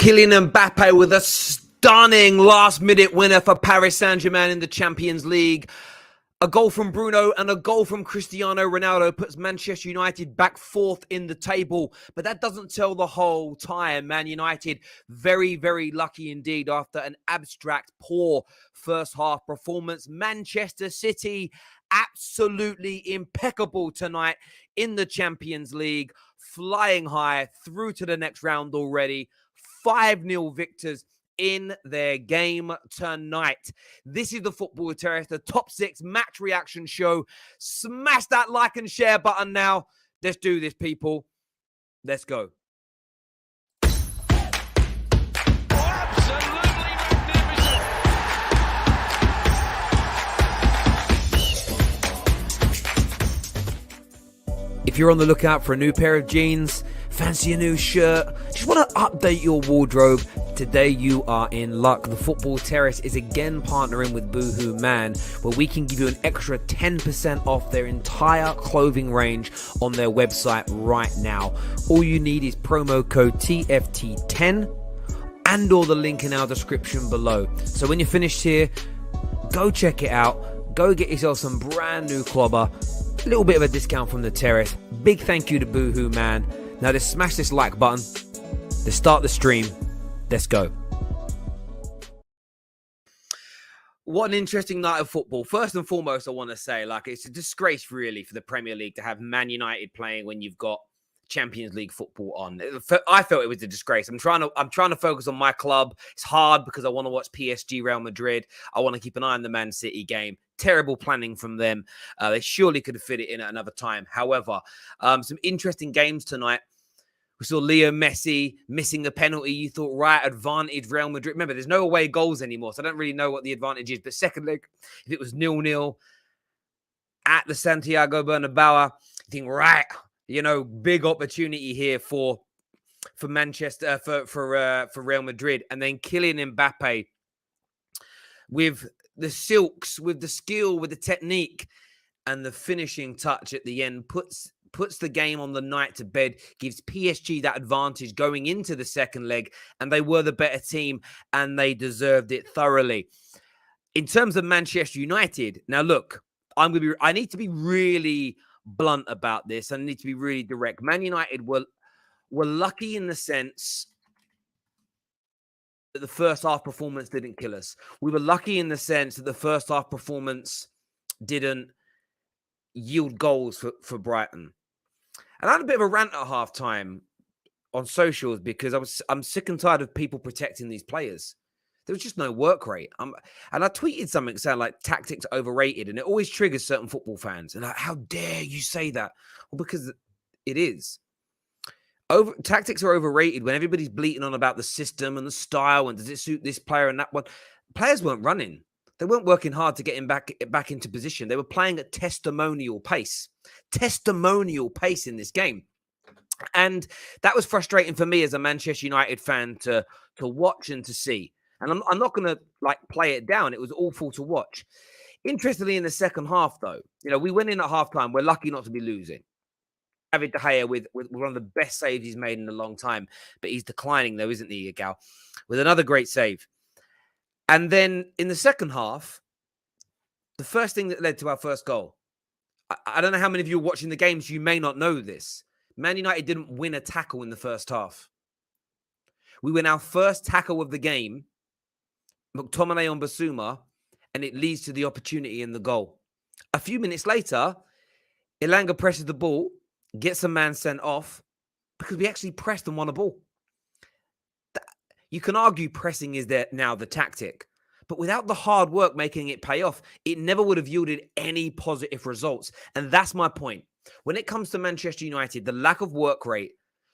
Kylian Mbappe with a stunning last-minute winner for Paris Saint-Germain in the Champions League. A goal from Bruno and a goal from Cristiano Ronaldo puts Manchester United back fourth in the table. But that doesn't tell the whole time. Man United very, very lucky indeed after an abstract, poor first half performance. Manchester City absolutely impeccable tonight in the Champions League. Flying high through to the next round already. 5-0 victors in their game tonight. This is the Football Terrace, the top 6 match reaction show. Smash that like and share button now. Let's do this, people. Let's go. If you're on the lookout for a new pair of jeans, fancy a new shirt, just want to update your wardrobe, today you are in luck. The Football Terrace is again partnering with Boohoo Man, where we can give you an extra 10% off their entire clothing range on their website right now. All you need is promo code TFT10 and or the link in our description below. So when you're finished here, go check it out. Go get yourself some brand new clobber. A little bit of a discount from the Terrace. Big thank you to Boohoo Man. Now let's smash this like button. Let's start the stream. Let's go. What an interesting night of football. First and foremost, I want to say, it's a disgrace really for the Premier League to have Man United playing when you've got Champions League football on. I felt it was a disgrace. I'm trying to focus on my club. It's hard because I want to watch PSG, Real Madrid. I want to keep an eye on the Man City game. Terrible planning from them. They surely could have fit it in at another time. However, some interesting games tonight. We saw Leo Messi missing the penalty. You thought, right, advantage Real Madrid. Remember, there's no away goals anymore, so I don't really know what the advantage is. But second leg, if it was 0-0 at the Santiago Bernabeu, you think, right, big opportunity here for Manchester, for Real Madrid. And then Kylian Mbappe with the silks, with the skill, with the technique, and the finishing touch at the end puts the game on the night to bed, gives PSG that advantage going into the second leg, and they were the better team, and they deserved it thoroughly. In terms of Manchester United, now look, I need to be really blunt about this. I need to be really direct. Man United were lucky in the sense that the first half performance didn't kill us. We were lucky in the sense that the first half performance didn't yield goals for Brighton. And I had a bit of a rant at halftime on socials because I'm sick and tired of people protecting these players. There was just no work rate. And I tweeted something saying like tactics are overrated, and it always triggers certain football fans. And how dare you say that? Well, because it is. Tactics are overrated when everybody's bleating on about the system and the style and does it suit this player and that one. Players weren't running. They weren't working hard to get him back into position. They were playing at testimonial pace. Testimonial pace in this game. And that was frustrating for me as a Manchester United fan to watch and to see. And I'm not going to play it down. It was awful to watch. Interestingly, in the second half, though, we went in at halftime. We're lucky not to be losing. David De Gea with one of the best saves he's made in a long time. But he's declining, though, isn't he, Gal? With another great save. And then in the second half, the first thing that led to our first goal, I don't know how many of you are watching the games, you may not know this. Man United didn't win a tackle in the first half. We win our first tackle of the game, McTominay on Basuma, and it leads to the opportunity in the goal. A few minutes later, Elanga presses the ball, gets a man sent off because we actually pressed and won a ball. You can argue pressing is now the tactic, but without the hard work making it pay off, it never would have yielded any positive results. And that's my point. When it comes to Manchester United, the lack of work rate,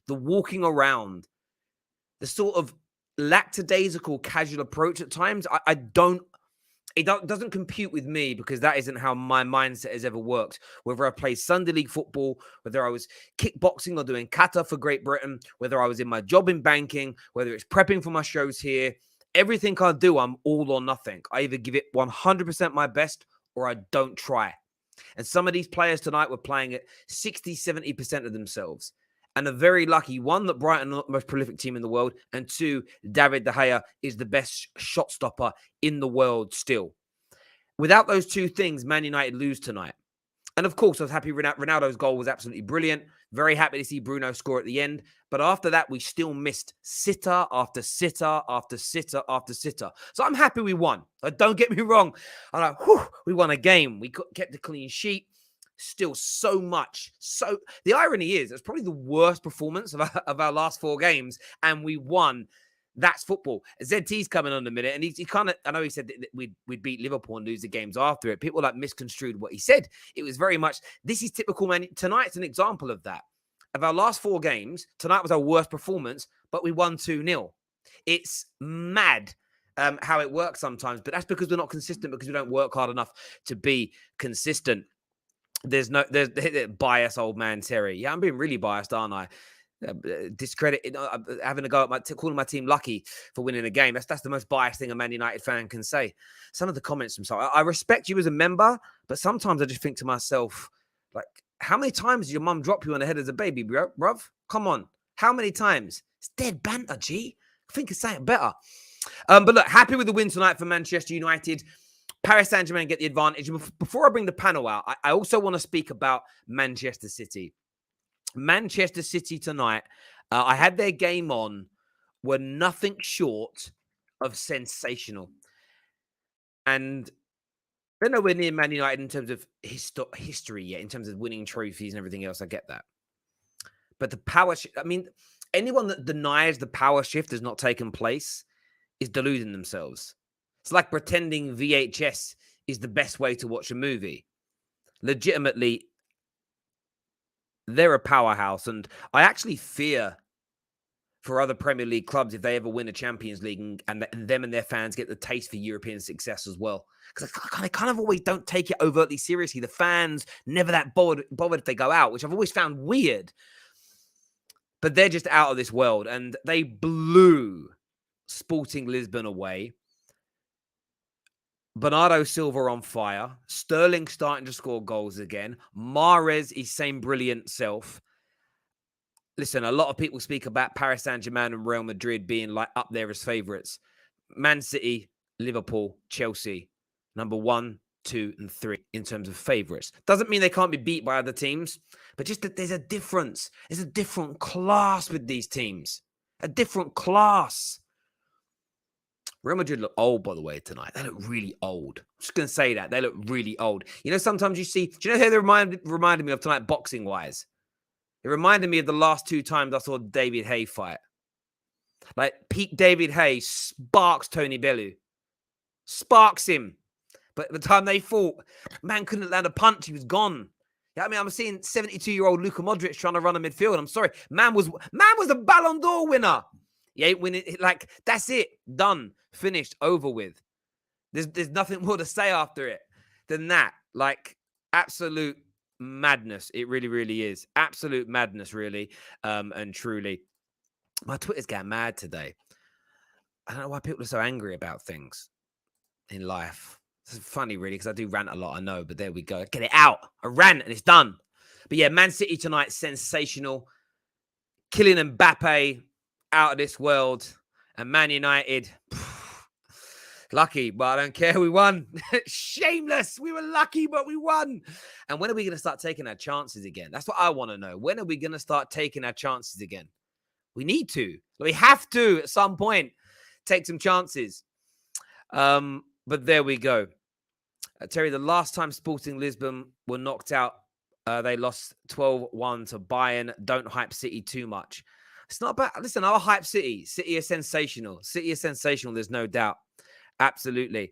the walking around, the sort of lackadaisical casual approach at times, it doesn't compute with me because that isn't how my mindset has ever worked. Whether I play Sunday League football, whether I was kickboxing or doing kata for Great Britain, whether I was in my job in banking, whether it's prepping for my shows here, everything I do, I'm all or nothing. I either give it 100% my best or I don't try. And some of these players tonight were playing at 60, 70% of themselves. and are very lucky. One, that Brighton are not the most prolific team in the world. And two, David De Gea is the best shot stopper in the world still. Without those two things, Man United lose tonight. And of course, I was happy Ronaldo's goal was absolutely brilliant. Very happy to see Bruno score at the end. But after that, we still missed sitter after sitter after sitter after sitter. So I'm happy we won. Don't get me wrong. I'm like, whew, we won a game. We kept a clean sheet. Still so much. So the irony is, it's probably the worst performance of our last 4 games, and we won. That's football. ZT's coming on in a minute, and he kind of, I know he said that we'd beat Liverpool and lose the games after it. People misconstrued what he said. It was very much, this is typical, man. Tonight's an example of that. Of our last 4 games, tonight was our worst performance, but we won 2-0. It's mad how it works sometimes, but that's because we're not consistent, because we don't work hard enough to be consistent. There's bias, old man Terry. Yeah, I'm being really biased, aren't I? Discredit, having a go at calling my team lucky for winning a game. That's the most biased thing a Man United fan can say. Some of the comments from some, I respect you as a member, but sometimes I just think to myself, like, how many times did your mum drop you on the head as a baby, bruv? Come on, how many times? It's dead banter, G. I think it's saying better. But look, happy with the win tonight for Manchester United. Paris Saint-Germain get the advantage. Before I bring the panel out, I also want to speak about Manchester City. Manchester City tonight, I had their game on, were nothing short of sensational. And they're nowhere near Man United in terms of history yet, in terms of winning trophies and everything else. I get that. But the power shift, I mean, anyone that denies the power shift has not taken place is deluding themselves. It's like pretending VHS is the best way to watch a movie. Legitimately, they're a powerhouse, and I actually fear for other Premier League clubs if they ever win a Champions League and them and their fans get the taste for European success as well. Because I kind of always don't take it overtly seriously. The fans never that bothered if they go out, which I've always found weird. But they're just out of this world, and they blew Sporting Lisbon away. Bernardo Silva on fire. Sterling starting to score goals again. Mahrez, his same brilliant self. Listen, a lot of people speak about Paris Saint-Germain and Real Madrid being like up there as favourites. Man City, Liverpool, Chelsea, number 1, 2, and 3 in terms of favourites. Doesn't mean they can't be beat by other teams, but just that there's a difference. There's a different class with these teams. A different class. Real Madrid look old, by the way, tonight. They look really old. I'm just going to say that. They look really old. You know, sometimes you see... Do you know who they reminded me of tonight, boxing-wise? It reminded me of the last 2 times I saw David Hay fight. Like, peak David Hay sparks Tony Bellew. Sparks him. But at the time they fought, man couldn't land a punch. He was gone. Yeah, I mean, I'm seeing 72-year-old Luka Modric trying to run a midfield. I'm sorry. Man was a Ballon d'Or winner. He ain't winning. Like, that's it. Done. Finished. Over with. There's nothing more to say after it than that. Like, absolute madness. It really, really is. Absolute madness, really, and truly. My Twitter's getting mad today. I don't know why people are so angry about things in life. It's funny, really, because I do rant a lot, I know, but there we go. Get it out. I rant and it's done. But yeah, Man City tonight, sensational. Kylian Mbappe, out of this world. And Man United, lucky, but I don't care. We won. Shameless. We were lucky, but we won. And when are we going to start taking our chances again? That's what I want to know. When are we going to start taking our chances again? We need to. We have to, at some point, take some chances. But there we go. Terry, the last time Sporting Lisbon were knocked out, they lost 12-1 to Bayern. Don't hype City too much. It's not about... Listen, I'll hype City. City is sensational. City is sensational, there's no doubt. Absolutely.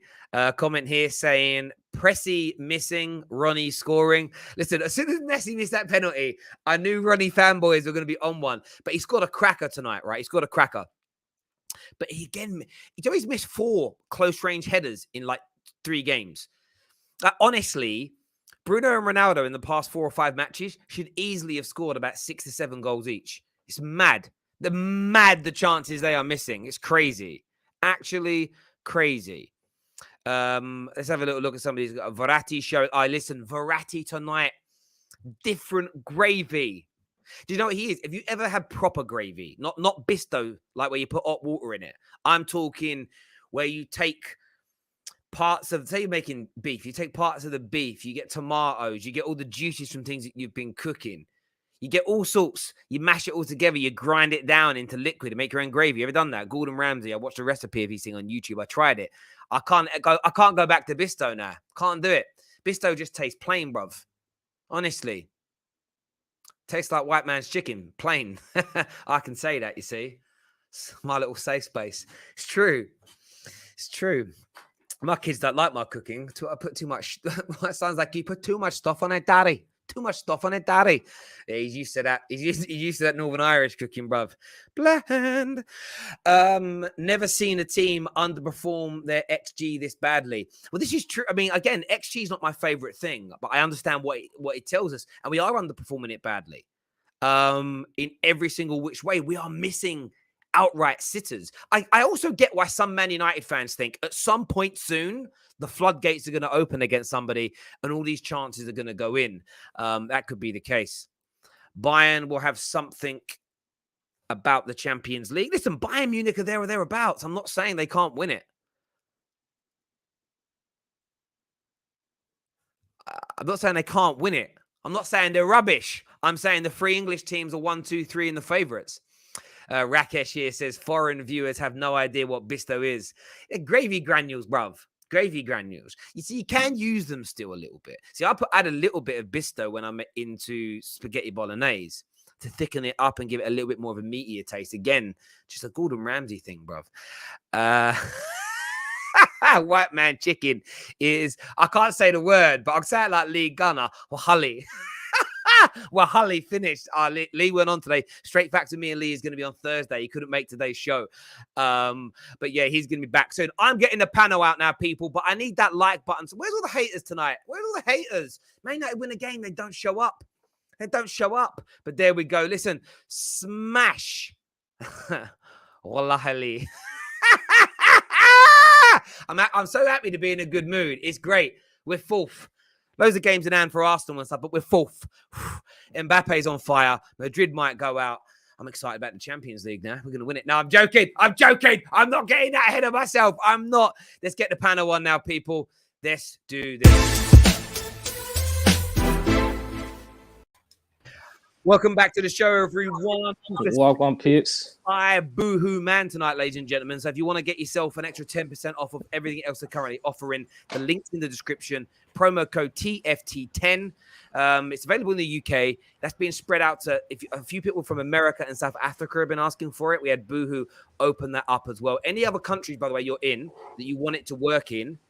Comment here saying, Pressy missing, Ronnie scoring. Listen, as soon as Messi missed that penalty, I knew Ronnie fanboys were going to be on one. But he scored a cracker tonight, right? He scored a cracker. But he's always missed 4 close-range headers in like 3 games. Honestly, Bruno and Ronaldo in the past 4 or 5 matches should easily have scored about 6 to 7 goals each. It's mad. The chances they are missing. It's crazy. Actually crazy. Let's have a little look at some of these. Verratti show. Listen, Verratti tonight, different gravy. Do you know what he is? If you ever had proper gravy, not Bisto, like where you put hot water in it. I'm talking where you take parts of, say you're making beef, you take parts of the beef, you get tomatoes, you get all the juices from things that you've been cooking. You get all sorts, you mash it all together, you grind it down into liquid and make your own gravy. You ever done that? Gordon Ramsay, I watched a recipe of his thing on YouTube. I tried it. I can't go back to Bisto now. Can't do it. Bisto just tastes plain, bruv. Honestly. Tastes like white man's chicken. Plain. I can say that, you see. It's my little safe space. It's true. It's true. My kids don't like my cooking. I put too much. It sounds like you put too much stuff on it, daddy. Too much stuff on it, daddy. Yeah, he's used to that. He's used to that Northern Irish cooking, bruv. Bland. Never seen a team underperform their XG this badly. Well, this is true. I mean, again, XG is not my favorite thing, but I understand what it tells us, and we are underperforming it badly. In every single which way, we are missing outright sitters. I also get why some Man United fans think at some point soon the floodgates are going to open against somebody and all these chances are going to go in. That could be the case. Bayern will have something about the Champions League. Listen, Bayern Munich are there or thereabouts. I'm not saying they can't win it. I'm not saying they can't win it. I'm not saying they're rubbish. I'm saying the three English teams are 1, 2, 3 in the favourites. Rakesh here says foreign viewers have no idea what Bisto is. Gravy granules, bruv. Gravy granules. You see, you can use them still a little bit. See, add a little bit of Bisto when I'm into spaghetti bolognese to thicken it up and give it a little bit more of a meatier taste. Again, just a Gordon Ramsay thing, bruv. White man chicken is, I can't say the word, but I'll say it like Lee Gunner or Hully. Well, Hully finished. Lee went on today. Straight back to me and Lee is going to be on Thursday. He couldn't make today's show. But yeah, he's going to be back soon. I'm getting the panel out now, people, but I need that like button. So where's all the haters tonight? Where's all the haters? Man United win a game. They don't show up. They don't show up. But there we go. Listen, smash. Wallahi. I'm so happy to be in a good mood. It's great. We're fourth. Loads of games in hand for Arsenal and stuff, but we're fourth. Mbappe's on fire. Madrid might go out. I'm excited about the Champions League now. We're going to win it. No, I'm joking. I'm not getting that ahead of myself. I'm not. Let's get the panel on now, people. Let's do this. Welcome back to the show, everyone. Welcome, peeps. Hi, Boohoo Man tonight, ladies and gentlemen. So if you want to get yourself an extra 10% off of everything else they're currently offering, the link's in the description. Promo code TFT10. It's available in the UK. That's being spread out to a few people from America and South Africa have been asking for it. We had Boohoo open that up as well. Any other countries, by the way, you're in that you want it to work in,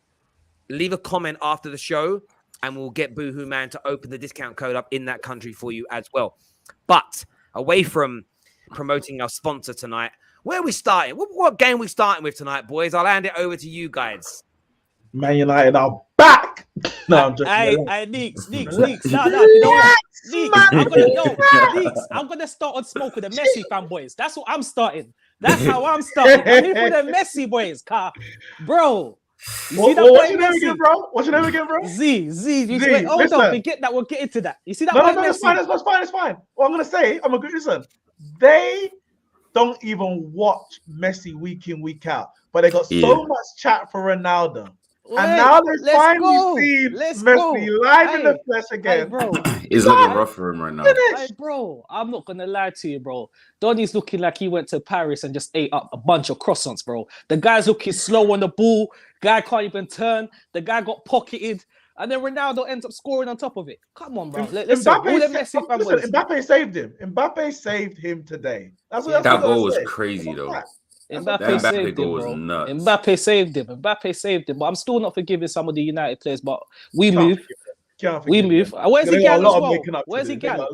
leave a comment after the show and we'll get Boohoo Man to open the discount code up in that country for you as well. But away from promoting our sponsor tonight, where are we starting? What game are we starting with tonight, boys? I'll hand it over to you guys. Man United are back. No, I'm just Neeks. No, you know what? Neeks, I'm gonna start on smoke with the Messi fanboys. That's what I'm starting. That's how I'm starting. I'm here for the Messi boys, bro. What's your name again, bro? Z. Wait, hold on, forget that. We'll get into that. You see that? No, it's fine. It's fine. Well, I'm gonna say, listen. They don't even watch Messi week in, week out, but they got so much chat for Ronaldo. And now they finally see Messi live in the flesh again. Hey, bro. It's looking rough for him right now. Hey, bro, I'm not going to lie to you, bro. Donny's looking like he went to Paris and just ate up a bunch of croissants, bro. The guy's looking slow on the ball. Guy can't even turn. The guy got pocketed. And then Ronaldo ends up scoring on top of it. Come on, bro. Listen, Mbappe saved him. Mbappe saved him today. That goal was crazy, though. Mbappe saved him, bro. Mbappe saved him. But I'm still not forgiving some of the United players. But we move. Where's the Gal as well? Where's the Gal?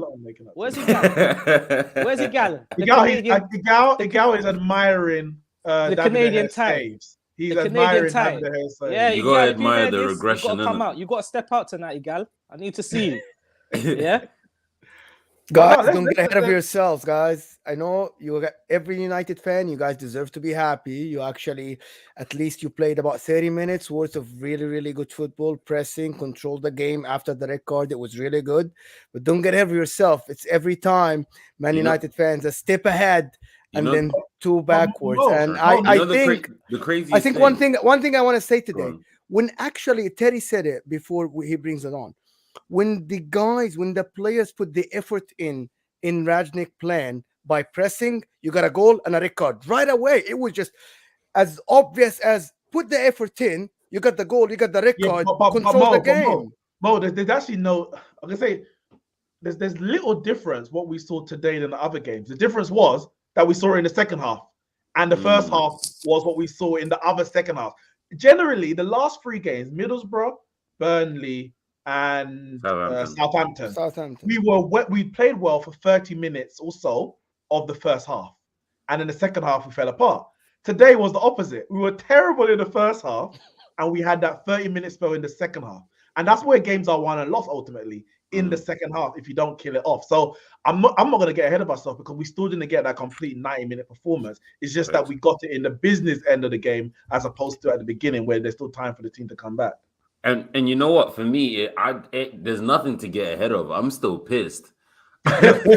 The Gal is admiring the Canadian time. He's admiring yeah, you gotta admire the regression. You gotta come out. You gotta step out tonight, Gal. I need to see you. Yeah. Guys, don't get ahead of yourselves, guys. I know every United fan, you guys deserve to be happy. You actually, at least you played about 30 minutes worth of really, really good football, pressing, controlled the game after the red card. It was really good. But don't get ahead of yourself. It's every time Man United fans a step ahead and then two backwards. And I think the craziest I think thing, one thing I want to say today, when actually Terry said it before he brings it on. When the players put the effort in Rajnik's plan by pressing, you got a goal and a red card right away. It was just as obvious as put the effort in, you got the goal, you got the red card, control the game. Mo, there's actually no, I'm gonna say there's little difference what we saw today than the other games. The difference was that we saw it in the second half, and the first half was what we saw in the other second half. Generally, the last three games, Middlesbrough, Burnley, and Southampton. We played well for 30 minutes or so of the first half, and in the second half we fell apart. Today was the opposite. We were terrible in the first half, and we had that 30-minute spell in the second half, and that's where games are won and lost ultimately in the second half if you don't kill it off. So I'm not going to get ahead of ourselves because we still didn't get that complete 90-minute performance. It's just that we got it in the business end of the game as opposed to at the beginning where there's still time for the team to come back. And you know what? For me, there's nothing to get ahead of. I'm still pissed. Yeah. That's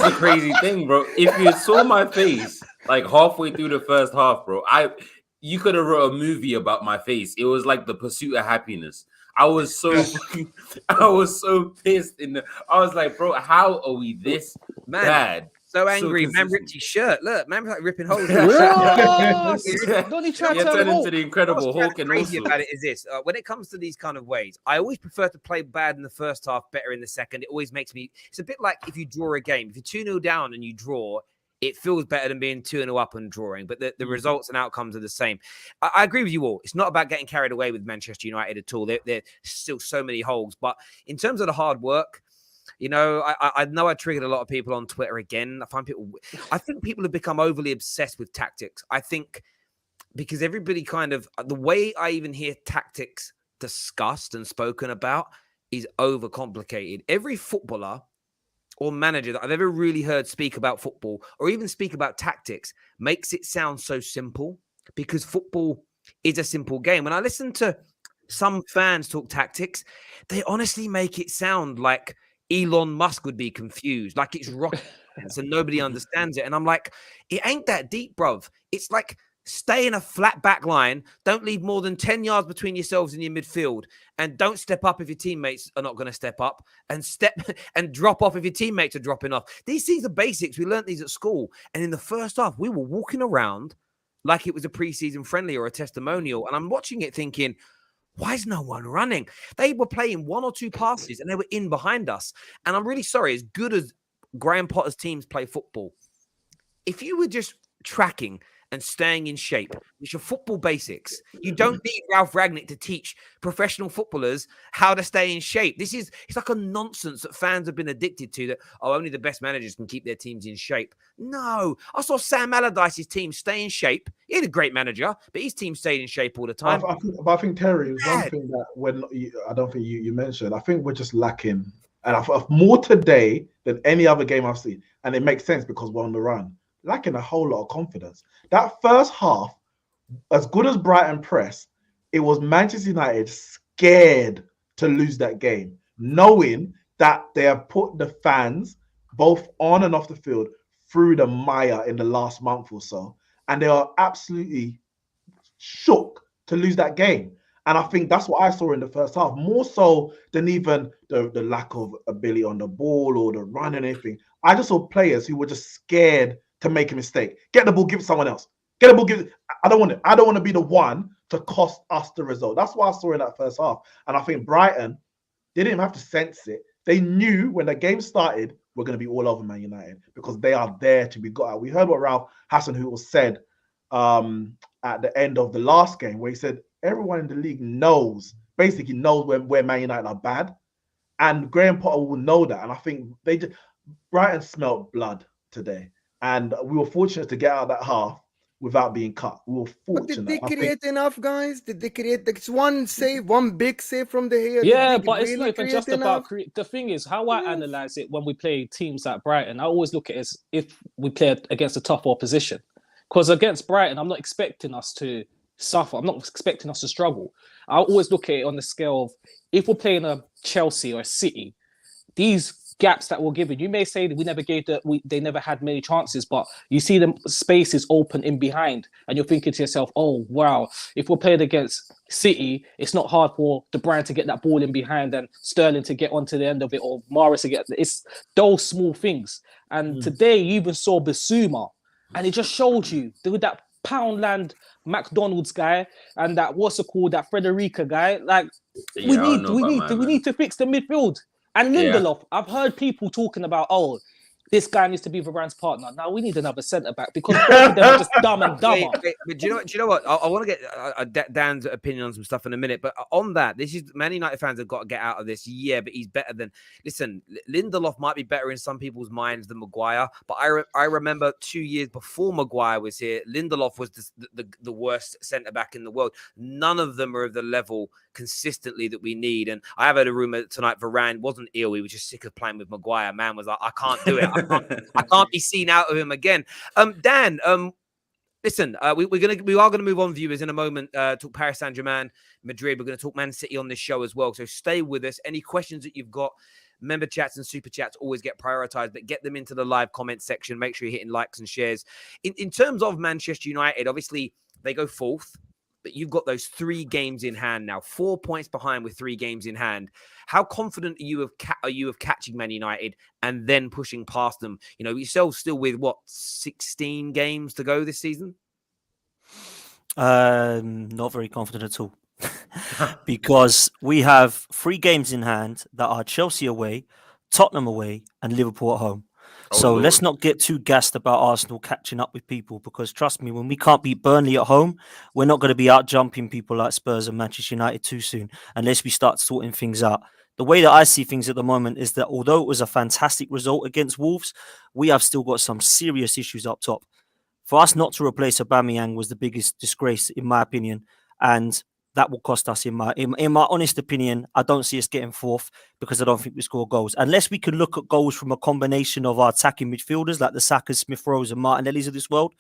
the crazy thing, bro. If you saw my face like halfway through the first half, bro, you could have wrote a movie about my face. It was like the pursuit of happiness. I was so pissed. I was like, bro, how are we this bad? So angry, man ripped his shirt. Look, man was like ripping holes. Don't he try to turn into the Incredible Hulk? And crazy about it is this: when it comes to these kind of ways, I always prefer to play bad in the first half, better in the second. It always makes me. It's a bit like if you draw a game. If you're 2-0 down and you draw, it feels better than being 2-0 up and drawing. But the results and outcomes are the same. I agree with you all. It's not about getting carried away with Manchester United at all. There's still so many holes. But in terms of the hard work. You know, I know I triggered a lot of people on Twitter again. I think people have become overly obsessed with tactics. I think because everybody the way I even hear tactics discussed and spoken about is overcomplicated. Every footballer or manager that I've ever really heard speak about football or even speak about tactics makes it sound so simple because football is a simple game. When I listen to some fans talk tactics, they honestly make it sound like Elon Musk would be confused, like it's rocket science and nobody understands it. And I'm like, it ain't that deep, bruv. It's like stay in a flat back line, don't leave more than 10 yards between yourselves and your midfield, and don't step up if your teammates are not going to step up, and drop off if your teammates are dropping off. These things are basics. We learned these at school. And in the first half, we were walking around like it was a preseason friendly or a testimonial. And I'm watching it thinking, why is no one running? They were playing one or two passes and they were in behind us. And I'm really sorry, as good as Graham Potter's teams play football, if you were just tracking and staying in shape, which are football basics, you don't need Ralph Ragnick to teach professional footballers how to stay in shape. It's like a nonsense that fans have been addicted to that, only the best managers can keep their teams in shape. No, I saw Sam Allardyce's team stay in shape. He had a great manager, but his team stayed in shape all the time. I think Terry, was one thing that I don't think you mentioned, I think we're just lacking, and I've more today than any other game I've seen, and it makes sense because we're on the run. Lacking a whole lot of confidence. That first half, as good as Brighton press, it was Manchester United scared to lose that game, knowing that they have put the fans, both on and off the field, through the mire in the last month or so. And they are absolutely shook to lose that game. And I think that's what I saw in the first half, more so than even the lack of ability on the ball or the run and anything. I just saw players who were just scared to make a mistake. Get the ball, give it to someone else. Get the ball, give it. I don't want to be the one to cost us the result. That's what I saw in that first half. And I think Brighton, they didn't have to sense it. They knew when the game started, we're going to be all over Man United because they are there to be got out. We heard what Ralph Hasenhüttl said at the end of the last game, where he said everyone in the league basically knows where Man United are bad. And Graham Potter will know that. And I think Brighton smelt blood today. And we were fortunate to get out of that half without being cut. We were But did fortunate. they I think create enough, guys? Did they create like one save, one big save from the here? Yeah, Did they but it's not really even create just enough? about the thing is how I Yes. analyze it when we play teams like Brighton. I always look at it as if we play against a tough opposition. Because against Brighton, I'm not expecting us to suffer. I'm not expecting us to struggle. I always look at it on the scale of if we're playing a Chelsea or a City, these gaps that we're given, you may say that we never gave they never had many chances, but you see them spaces open in behind, and you're thinking to yourself, oh wow, if we're playing against City, it's not hard for De Bruyne to get that ball in behind and Sterling to get onto the end of it, or Mahrez to get it's those small things. And today you even saw Bissouma, and it just showed you with that Poundland McDonald's guy and that that Frederica guy, like Yeah, I don't know about we need to fix the midfield. And Yeah. Lindelof, I've heard people talking about, oh, this guy needs to be Varane's partner. Now we need another centre back because both of them are just dumb and dumber. But do you know what? I want to get Dan's opinion on some stuff in a minute. But on that, this is Man United fans have got to get out of this. Yeah, but he's better than. Listen, Lindelof might be better in some people's minds than Maguire. But I remember 2 years before Maguire was here, Lindelof was the worst centre back in the world. None of them are of the level consistently that we need. And I have heard a rumor tonight Varane wasn't ill. He was just sick of playing with Maguire. Man was like, I can't do it. I can't be seen out of him again. Dan, listen, we are gonna move on, viewers, in a moment. Talk Paris Saint-Germain, Madrid. We're gonna talk Man City on this show as well. So stay with us. Any questions that you've got, member chats and super chats always get prioritized, but get them into the live comment section. Make sure you're hitting likes and shares. In terms of Manchester United, obviously they go fourth, but you've got those 3 games in hand now, 4 points behind with 3 games in hand. How confident are you of catching Man United and then pushing past them? You know, yourselves still with 16 games to go this season? Not very confident at all. Because we have 3 games in hand that are Chelsea away, Tottenham away, and Liverpool at home. So let's not get too gassed about Arsenal catching up with people, because trust me, when we can't beat Burnley at home, we're not going to be out jumping people like Spurs and Manchester United too soon unless we start sorting things out. The way that I see things at the moment is that although it was a fantastic result against Wolves, we have still got some serious issues up top. For us not to replace Aubameyang was the biggest disgrace, in my opinion, and that will cost us. In my honest opinion, I don't see us getting fourth because I don't think we score goals. Unless we can look at goals from a combination of our attacking midfielders like the Sakas, Smith-Rowes and Martinellis of this world,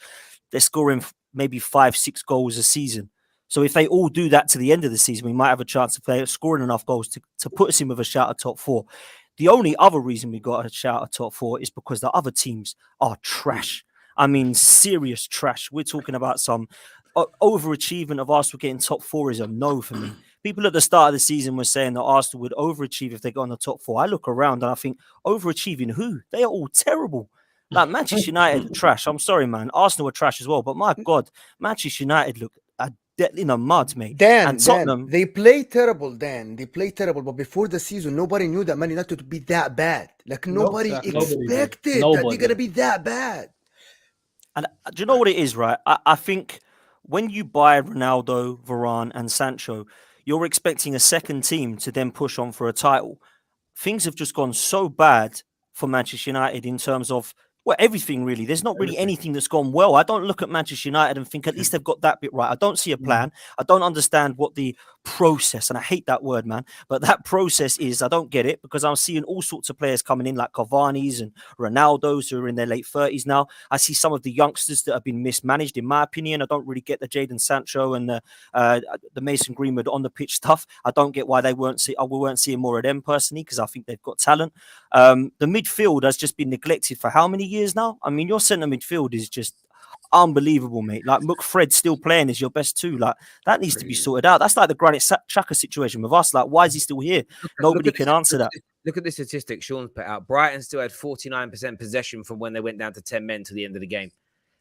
they're scoring maybe 5-6 goals a season. So if they all do that to the end of the season, we might have a chance of scoring enough goals to put us in with a shout at top 4. The only other reason we got a shout at top 4 is because the other teams are trash. I mean, serious trash. We're talking about some overachievement of Arsenal getting top 4 is a no for me. People at the start of the season were saying that Arsenal would overachieve if they got on the top 4. I look around and I think, overachieving who? They are all terrible. Like Manchester United are trash. I'm sorry, man. Arsenal are trash as well. But my God, Manchester United look in the mud, mate. Dan, Tottenham, they play terrible, Dan. They play terrible. But before the season, nobody knew that Man United would be that bad. Like, nobody expected that they're going to be that bad. And do you know what it is, right? I think when you buy Ronaldo, Varane, and Sancho, you're expecting a second team to then push on for a title. Things have just gone so bad for Manchester United in terms of, well, everything really. There's not really anything that's gone well. I don't look at Manchester United and think at least they've got that bit right. I don't see a plan. I don't understand what the process, and I hate that word, man, but that process is. I don't get it because I'm seeing all sorts of players coming in like Cavani's and Ronaldo's who are in their late 30s now. I see some of the youngsters that have been mismanaged, in my opinion. I don't really get the Jadon Sancho and the Mason Greenwood on the pitch stuff. I don't get why we weren't seeing more of them personally, because I think they've got talent. The midfield has just been neglected for how many years now? I mean, your centre midfield is just unbelievable, mate. Like Fred's still playing as your best 2. Like that needs to be sorted out. That's like the Granit Xhaka situation with us. Like, why is he still here? Nobody can answer that. Look at the statistics Sean's put out. Brighton still had 49% possession from when they went down to 10 men to the end of the game.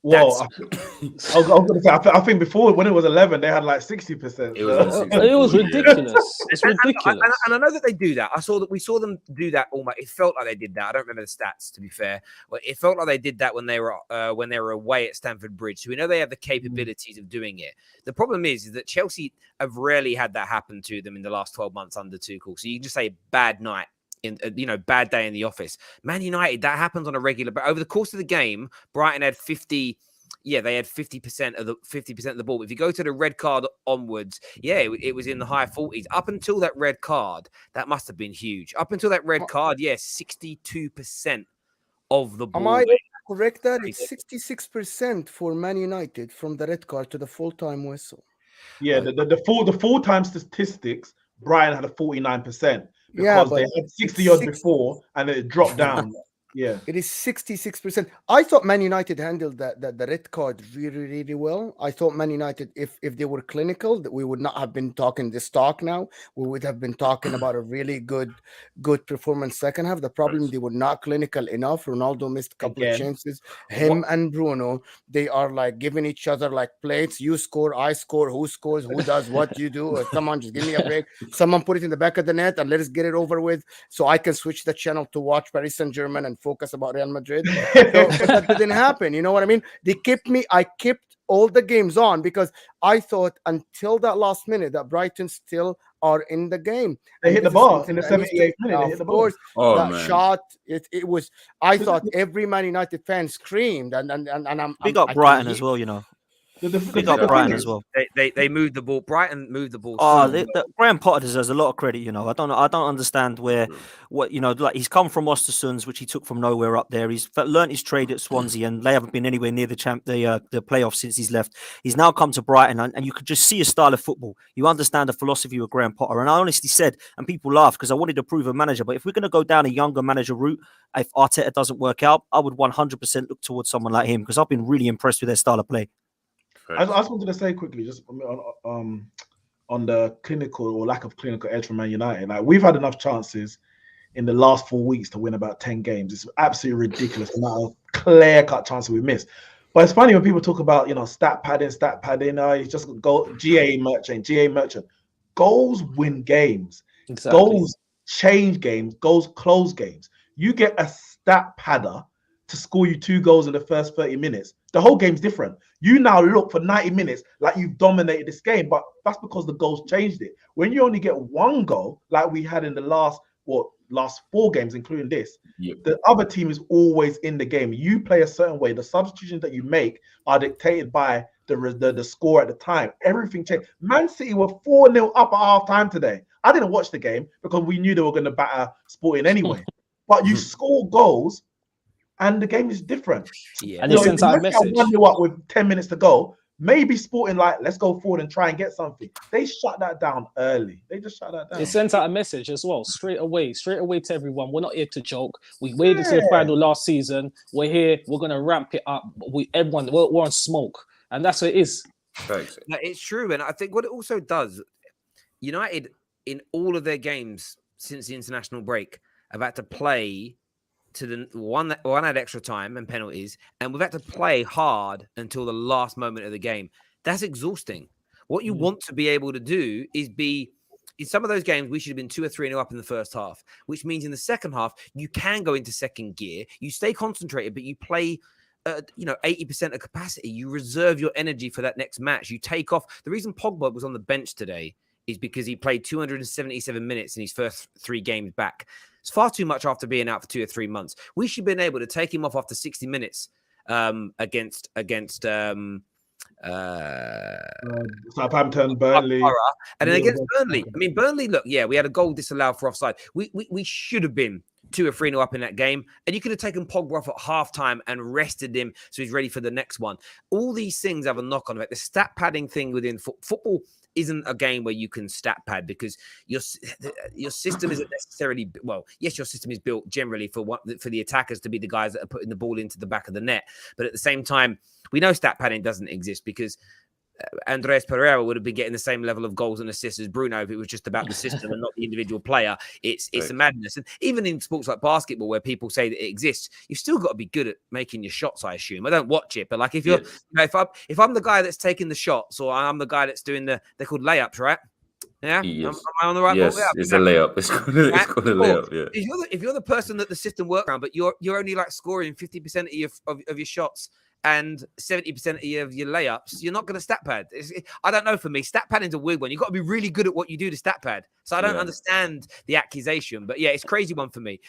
Well, I was going to say, I think before, when it was 11, they had like 60%. It was ridiculous. It's ridiculous. And I know that they do that. We saw them do that almost. It felt like they did that. I don't remember the stats, to be fair. But it felt like they did that when they were away at Stamford Bridge. So we know they have the capabilities of doing it. The problem is that Chelsea have rarely had that happen to them in the last 12 months under Tuchel. So you can just say bad night. Bad day in the office. Man United, that happens on a regular, but over the course of the game, Brighton had 50 yeah, they had 50% of the ball. If you go to the red card onwards, yeah, it was in the high 40s. Up until that red card, that must have been huge. Up until that red card, yeah, 62% of the Am ball. I correct that it's 66% for Man United from the red card to the full-time whistle? Yeah, the full-time statistics, Brighton had a 49% Yeah, because but they had 60 it's odd 60 before and then it dropped down. Yeah. It is 66%. I thought Man United handled the red card really, really well. I thought Man United, if they were clinical, that we would not have been talking this talk now. We would have been talking about a really good performance second half. The problem, they were not clinical enough. Ronaldo missed a couple of Again. chances. Him and Bruno, they are like giving each other like plates. You score, I score. Who scores? Who does what? You do? Come on, just give me a break. Someone put it in the back of the net and let us get it over with, so I can switch the channel to watch Paris Saint-Germain and focus about Real Madrid. So, but that didn't happen. You know what I mean? I kept all the games on because I thought until that last minute that Brighton still are in the game. They And hit the this is bar something in the that needs to- 78th minute. They hit the Of bar. course, Oh, that man. shot. It was. I thought every Man United fan screamed, and I'm Big I up can Brighton hear- as well, you know. The Big up thing Brighton is, as well. They moved the ball. Brighton moved the ball. Oh, so well. Graham Potter deserves a lot of credit. You know, I don't understand what you know. Like he's come from Ostersunds, which he took from nowhere up there. He's learnt his trade at Swansea, and they haven't been anywhere near the playoffs since he's left. He's now come to Brighton, and you could just see a style of football. You understand the philosophy of Graham Potter. And I honestly said, and people laugh because I wanted to prove a manager. But if we're going to go down a younger manager route, if Arteta doesn't work out, I would 100% look towards someone like him because I've been really impressed with their style of play. I just wanted to say quickly, just on the clinical or lack of clinical edge from Man United. Like we've had enough chances in the last 4 weeks to win about 10 games. It's absolutely ridiculous the amount of clear-cut chances we missed. But it's funny when people talk about, you know, stat padding. It's just go GA merchant. Goals win games. Exactly. Goals change games. Goals close games. You get a stat padder to score you 2 goals in the first 30 minutes. The whole game's different. You now look for 90 minutes like you've dominated this game, but that's because the goals changed it. When you only get 1 goal, like we had in the last 4 games, including this, the other team is always in the game. You play a certain way. The substitutions that you make are dictated by the score at the time. Everything changed. Man City were 4-0 up at half time today. I didn't watch the game because we knew they were going to batter Sporting anyway. But you score goals and the game is different. Yeah. And it sends out a message. 1-0 up with 10 minutes to go. Maybe Sporting like, let's go forward and try and get something. They shut that down early. They just shut that down. It sends out a message as well, straight away to everyone. We're not here to joke. We waited to the final last season. We're here. We're gonna ramp it up. We're on smoke, and that's what it is. Thanks. No, it's true, and I think what it also does, United in all of their games since the international break have had to play to the one had extra time and penalties, and we've had to play hard until the last moment of the game. That's exhausting. What you want to be able to do is be in some of those games. We should have been 2 or 3-0 up in the first half, which means in the second half you can go into second gear. You stay concentrated, but you play 80% of capacity. You reserve your energy for that next match. You take off. The reason Pogba was on the bench today is because he played 277 minutes in his first 3 games back. It's far too much after being out for 2 or 3 months. We should have been able to take him off after 60 minutes against Southampton, Burnley. And then against Burnley. I mean, Burnley, look, yeah, we had a goal disallowed for offside. We should have been 2 or 3-0 up in that game. And you could have taken Pogba off at halftime and rested him so he's ready for the next one. All these things have a knock-on effect. The stat padding thing within football isn't a game where you can stat pad because your system isn't necessarily, well, yes, your system is built generally for the attackers to be the guys that are putting the ball into the back of the net. But at the same time, we know stat padding doesn't exist because Andres Pereira would have been getting the same level of goals and assists as Bruno if it was just about the system and not the individual player. It's a madness. And even in sports like basketball, where people say that it exists, you've still got to be good at making your shots, I assume. I don't watch it, but like if you're, if I'm the guy that's taking the shots or I'm the guy that's doing they're called layups, right? Yeah, yes. Am I on the right? Yes, ball? Yeah, it's a layup. It's called a layup. Yeah. If you're the person that the system works around, but you're only like scoring 50% of your shots and 70% of your layups, you're not going to stat pad. I don't know. For me, stat padding's a weird one. You've got to be really good at what you do to stat pad. So I don't understand the accusation, but yeah, it's a crazy one for me.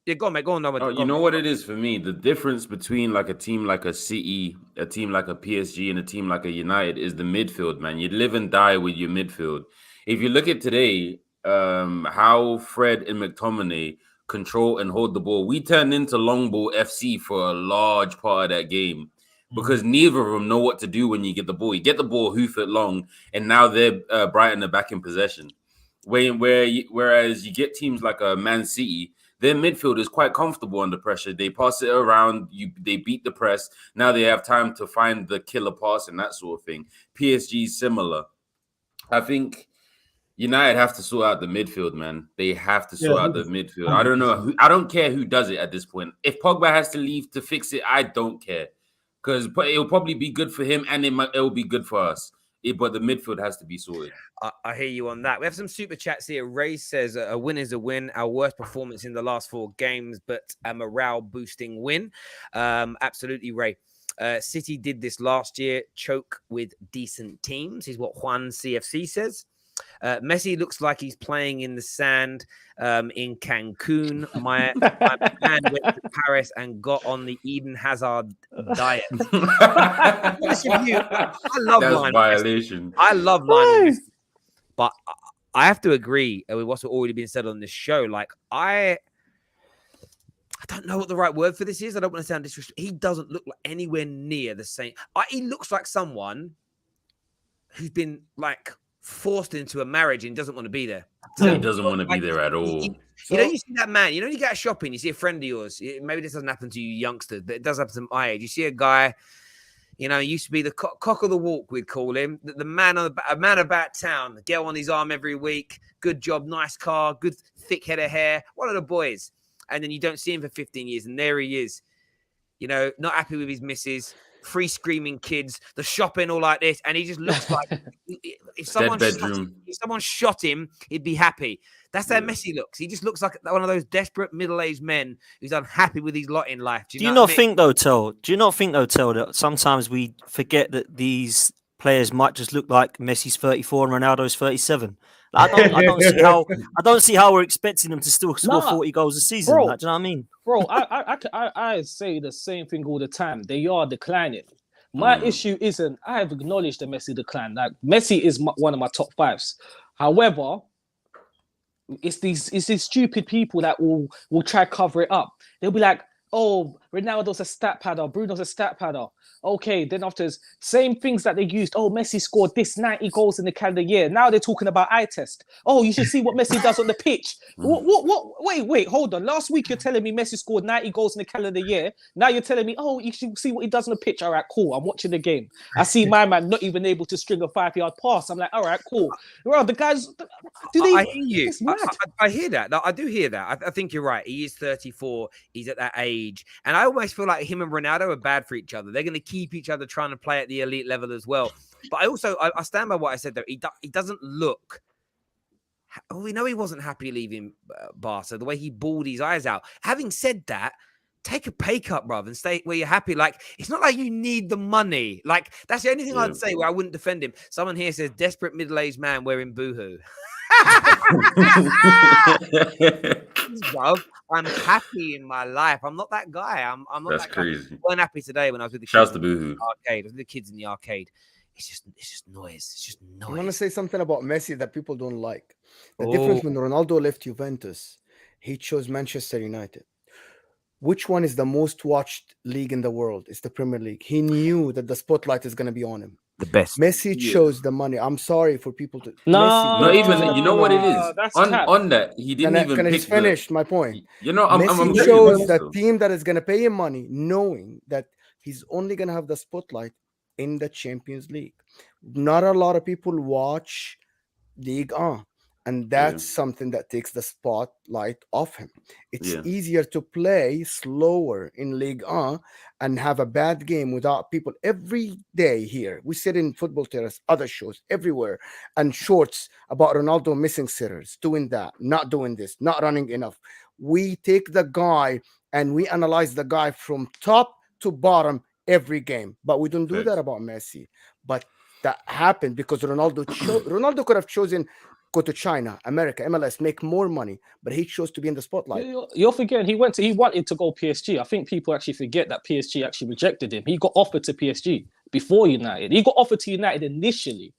Yeah, go on, mate. Go on, Oh, you know what it is for me? The difference between like a team like a City, a team like a PSG, and a team like a United is the midfield, man. You live and die with your midfield. If you look at today, how Fred and McTominay control and hold the ball, we turned into long ball FC for a large part of that game because neither of them know what to do when you get the ball. You get the ball, hoof it long, and now they're Brighton are back in possession. Whereas you get teams like a Man City, their midfield is quite comfortable under pressure. They pass it around, they beat the press. Now they have time to find the killer pass and that sort of thing. PSG is similar. I think United have to sort out the midfield, man. They have to sort out the midfield. I don't know. I don't care who does it at this point. If Pogba has to leave to fix it, I don't care. Because it'll probably be good for him and it'll be good for us. But the midfield has to be sorted. I hear you on that. We have some super chats here. Ray says a win is a win. Our worst performance in the last 4 games, but a morale boosting win. Absolutely, Ray. City did this last year. Choke with decent teams is what Juan CFC says. Messi looks like he's playing in the sand in Cancun. My man went to Paris and got on the Eden Hazard diet. Listen, I love Lionel violation. Messi. I love Lionel Messi. But I have to agree with what's already been said on this show. Like, I don't know what the right word for this is. I don't want to sound disrespectful. He doesn't look like anywhere near the same. He looks like someone who's been like forced into a marriage and doesn't want to be there. So he doesn't want to be there at all. You know, you see that man, you know, you go out shopping, you see a friend of yours. Maybe this doesn't happen to you youngsters, but it does happen to my age. You see a guy, you know, he used to be the cock of the walk, we'd call him. The man a man about town, the girl on his arm every week, good job, nice car, good thick head of hair, one of the boys. And then you don't see him for 15 years, and there he is, you know, not happy with his missus, 3 screaming kids, the shopping all like this, and he just looks like if someone shot him, he'd be happy. That's how Messi looks. He just looks like one of those desperate middle-aged men who's unhappy with his lot in life. Do you not think though, Tel, that sometimes we forget that these players might just look like Messi's 34 and Ronaldo's 37? I don't see how we're expecting them to still score 40 goals a season. Bro, like, do you know what I mean? Bro, I say the same thing all the time. They are declining. My issue isn't, I have acknowledged the Messi decline. Like, Messi is one of my top 5s. However, it's these stupid people that will try to cover it up. They'll be like, oh, Ronaldo's a stat padder, Bruno's a stat padder. Okay, then after same things that they used. Oh, Messi scored this 90 goals in the calendar year. Now they're talking about eye test. Oh, you should see what Messi does on the pitch. What? Wait, hold on. Last week you're telling me Messi scored 90 goals in the calendar year. Now you're telling me, oh, you should see what he does on the pitch. All right, cool. I'm watching the game. I see my man not even able to string a 5-yard pass. I'm like, all right, cool. Well, the guys, I hear you. I hear that. I do hear that. I think you're right. He is 34. He's at that age. And I almost feel like him and Ronaldo are bad for each other. They're going to keep each other trying to play at the elite level as well. But I stand by what I said, though. He doesn't look... We know he wasn't happy leaving Barca, the way he bawled his eyes out. Having said that, take a pay cut, bruv, and stay where you're happy. Like, it's not like you need the money. Like, that's the only thing I'd say where I wouldn't defend him. Someone here says, desperate middle-aged man wearing boohoo. Bruv, I'm happy in my life. I'm not that guy. I'm not That's that crazy. guy. I wasn't happy today when I was with the Shouts kids to Boohoo. in the arcade. I was with the kids in the arcade. It's just noise. It's just noise. I want to say something about Messi that people don't like. The difference when Ronaldo left Juventus, he chose Manchester United. Which one is the most watched league in the world? It's the Premier League. He knew that the spotlight is going to be on him. The best. Messi chose the money. I'm sorry for people to. No, Messi, not even. You know what it is? That's On that, he didn't even. Can I pick just finish my point? You know, Messi I'm chose the team that is going to pay him money, knowing that he's only going to have the spotlight in the Champions League. Not a lot of people watch Ligue 1. And that's something that takes the spotlight off him. It's easier to play slower in Ligue 1 and have a bad game without people. Every day here, we sit in Football Terrace, other shows, everywhere, and shorts about Ronaldo missing sitters, doing that, not doing this, not running enough. We take the guy and we analyze the guy from top to bottom every game. But we don't do that about Messi. But that happened because Ronaldo could have chosen go to China, America, MLS, make more money, but he chose to be in the spotlight. You're forgetting he wanted to go PSG. I think people actually forget that PSG actually rejected him. He got offered to PSG before United. He got offered to United initially,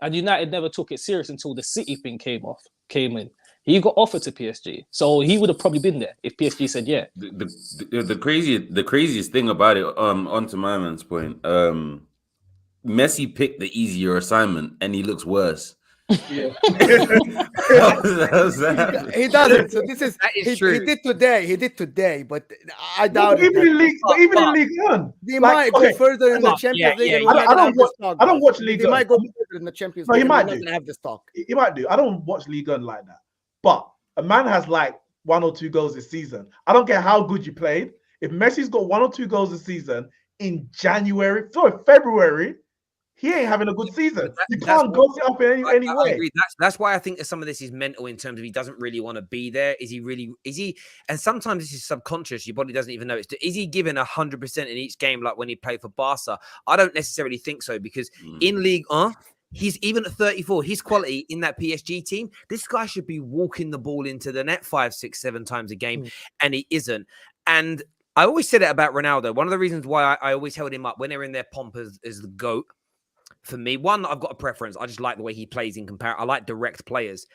and United never took it serious until the City thing came in. He got offered to PSG, so he would have probably been there if PSG said yeah. The craziest thing about it, onto my man's point, Messi picked the easier assignment, and he looks worse. Yeah. He doesn't. So this is That is he true. did today. He did today, but I doubt Even it. in League, but even in League One, They like, might go okay, further in the But, Champions League. yeah, and yeah, we I might don't have watch. this talk, I don't guys. watch League They One. might go further in the Champions No, League. he and might we're not do. gonna have this talk. He might do. I don't watch League One like that. But a man has like 1 or 2 goals this season. I don't care how good you played. If Messi's got 1 or 2 goals this season in February, he ain't having a good season. You That's can't go it up in any I way. agree. That's why I think that some of this is mental in terms of he doesn't really want to be there. Is he? And sometimes this is subconscious. Your body doesn't even know it. Is he given 100% in each game, like when he played for Barca? I don't necessarily think so, because in League 1, he's even at 34. His quality in that PSG team, this guy should be walking the ball into the net 5, 6, 7 times a game, and he isn't. And I always said it about Ronaldo. One of the reasons why I always held him up when they're in their pomp as the GOAT. For me, one, I've got a preference. I just like the way he plays in comparison. I like direct players.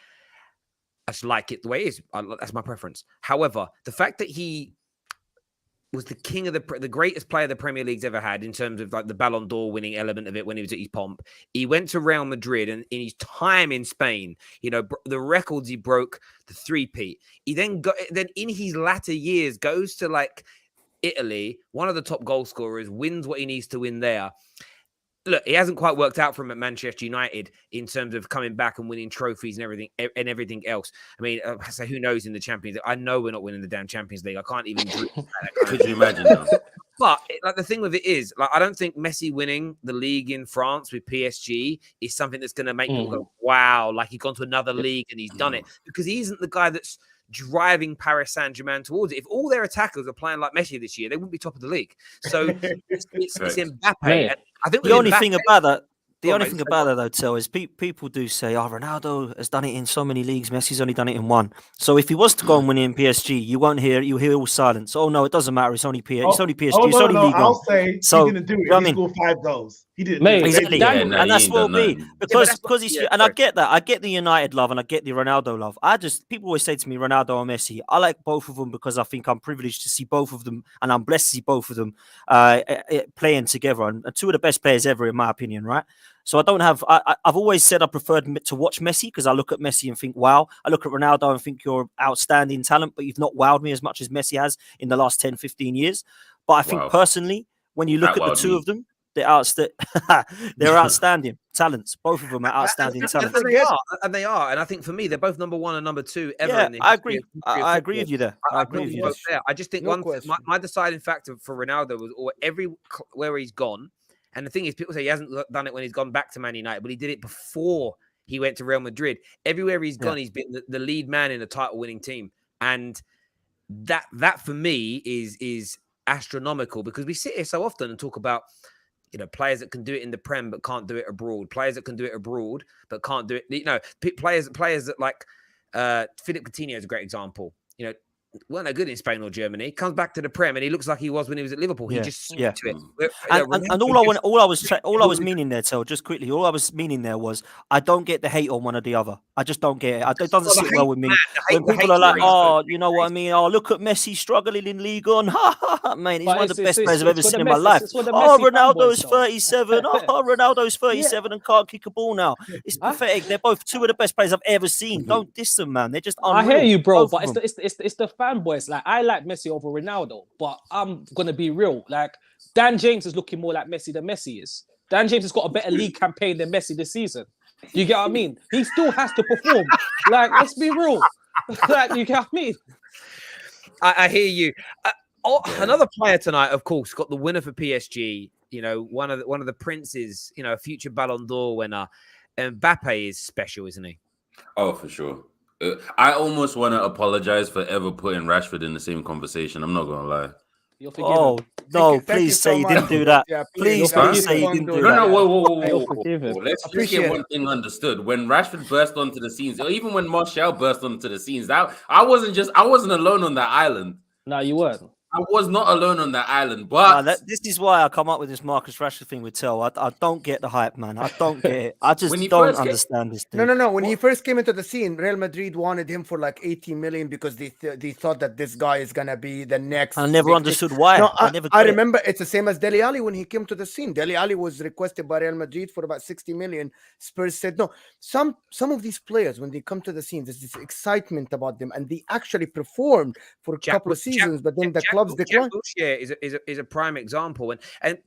I just like it the way it is. That's my preference. However, the fact that he was the king of the greatest player the Premier League's ever had in terms of like the Ballon d'Or winning element of it when he was at his pomp. He went to Real Madrid, and in his time in Spain, the records he broke, the 3-peat. He then in his latter years goes to like Italy, one of the top goal scorers, wins what he needs to win there. Look, it hasn't quite worked out for him at Manchester United in terms of coming back and winning trophies and everything else. I mean, so who knows in the Champions League? I know we're not winning the damn Champions League. I can't even dream of that. Could you imagine though? But like the thing with it is, like, I don't think Messi winning the league in France with PSG is something that's going to make people go, "Wow!" Like he's gone to another league and he's done it, because he isn't the guy that's driving Paris Saint-Germain towards it. If all their attackers are playing like Messi this year, they wouldn't be top of the league. So it's Mbappe. And I think The only thing about that, Mate, though, Tel, is people do say, "Oh, Ronaldo has done it in so many leagues. Messi's only done it in one." So if he was to go and win it in PSG, you'll hear all silence. Oh no, it doesn't matter. It's only PSG. It's only PSG. It's only League I'll One. say So, he didn't do it. you know what I He mean? scored 5 goals. He didn't Mate, do it. Exactly, Yeah, and that's he what ain't it'll done be nothing. because he's and I get that. I get the United love and I get the Ronaldo love. People always say to me, Ronaldo or Messi. I like both of them because I think I'm privileged to see both of them, and I'm blessed to see both of them playing together, and 2 of the best players ever, in my opinion, right? So I don't have. I've always said I preferred to watch Messi because I look at Messi and think, wow. I look at Ronaldo and think you're outstanding talent, but you've not wowed me as much as Messi has in the last 10, 15 years. But I think personally, when you look at the 2 of them, they're outstanding talents. Both of them are outstanding talents. And they are. And I think for me, they're both number 1 and number 2 ever. Yeah, in the I history agree. of I agree with you there. I agree with you there. I just think my deciding factor for Ronaldo was where he's gone. And the thing is, people say he hasn't done it when he's gone back to Man United, but he did it before he went to Real Madrid. Everywhere he's gone, he's been the lead man in a title-winning team, and that for me is astronomical, because we sit here so often and talk about players that can do it in the Prem but can't do it abroad, players that can do it abroad but can't do it. Players that like Philip Coutinho is a great example. Weren't no good in Spain or Germany. Comes back to the Prem and he looks like he was when he was at Liverpool. He just to it. And all I was meaning there, Tel, just quickly, all I was meaning there was I don't get the hate on one or the other. I just don't get it. It doesn't sit well with me when people are like, "Oh, you know what I mean? Oh, look at Messi struggling in League One." Man, he's one of the best players I've ever seen in my life. Oh, Ronaldo's 37. Oh, Ronaldo's 37 and can't kick a ball now. It's pathetic. They're both 2 of the best players I've ever seen. Don't diss them, man. They're just unreal. I hear you, bro, but it's the fanboys. Like, I like Messi over Ronaldo, but I'm gonna be real. Like, Dan James is looking more like Messi than Messi is. Dan James has got a better league campaign than Messi this season. You get what I mean? He still has to perform. Like, let's be real. Like, you get what I mean? I hear you. Another player tonight, of course, got the winner for PSG. One of the princes. A future Ballon d'Or winner. Mbappe is special, isn't he? Oh, for sure. I almost want to apologize for ever putting Rashford in the same conversation. I'm not gonna lie. You're forgiven. Oh Thank no! you Please so say you much, didn't do bro. that. Yeah, Please, You're please say you forgiven. didn't do No, that. no, whoa, You're whoa. forgiven. Let's get Appreciate one it. thing understood. When Rashford burst onto the scenes, or even when Martial burst onto the scenes, I wasn't alone on that island. No, you weren't. I was not alone on that island, but This is why I come up with this Marcus Rashford thing with Tel. I don't get the hype, man. I don't get it. I just When he don't first came- understand this No, thing. no, no. When he first came into the scene, Real Madrid wanted him for like 80 million because they thought that this guy is gonna be the next. I never big thing. understood why. No, I never. I Got it. remember it's the same as Dele Alli when he came to the scene. Dele Alli was requested by Real Madrid for about 60 million. Spurs said no. Some of these players, when they come to the scene, there's this excitement about them, and they actually performed for a couple of seasons, but then the clubs decline. Wilshere is a prime example, and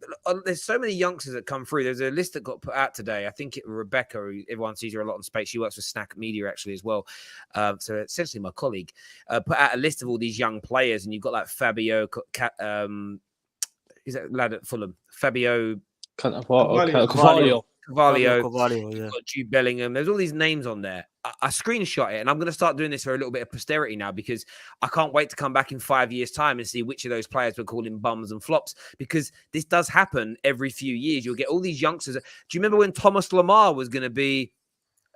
there's so many youngsters that come through. There's a list that got put out today. I think Rebecca, who everyone sees her a lot in space. She works for Snack Media actually as well. So essentially my colleague put out a list of all these young players, and you've got like Fabio, is that lad at Fulham? Fabio Carvalho. Carvalho, Yeah. got Jude Bellingham. There's all these names on there. I screenshot it, and I'm going to start doing this for a little bit of posterity now because I can't wait to come back in 5 years' time and see which of those players we're calling bums and flops, because this does happen every few years. You'll get all these youngsters. Do you remember when Thomas Lamar was going to be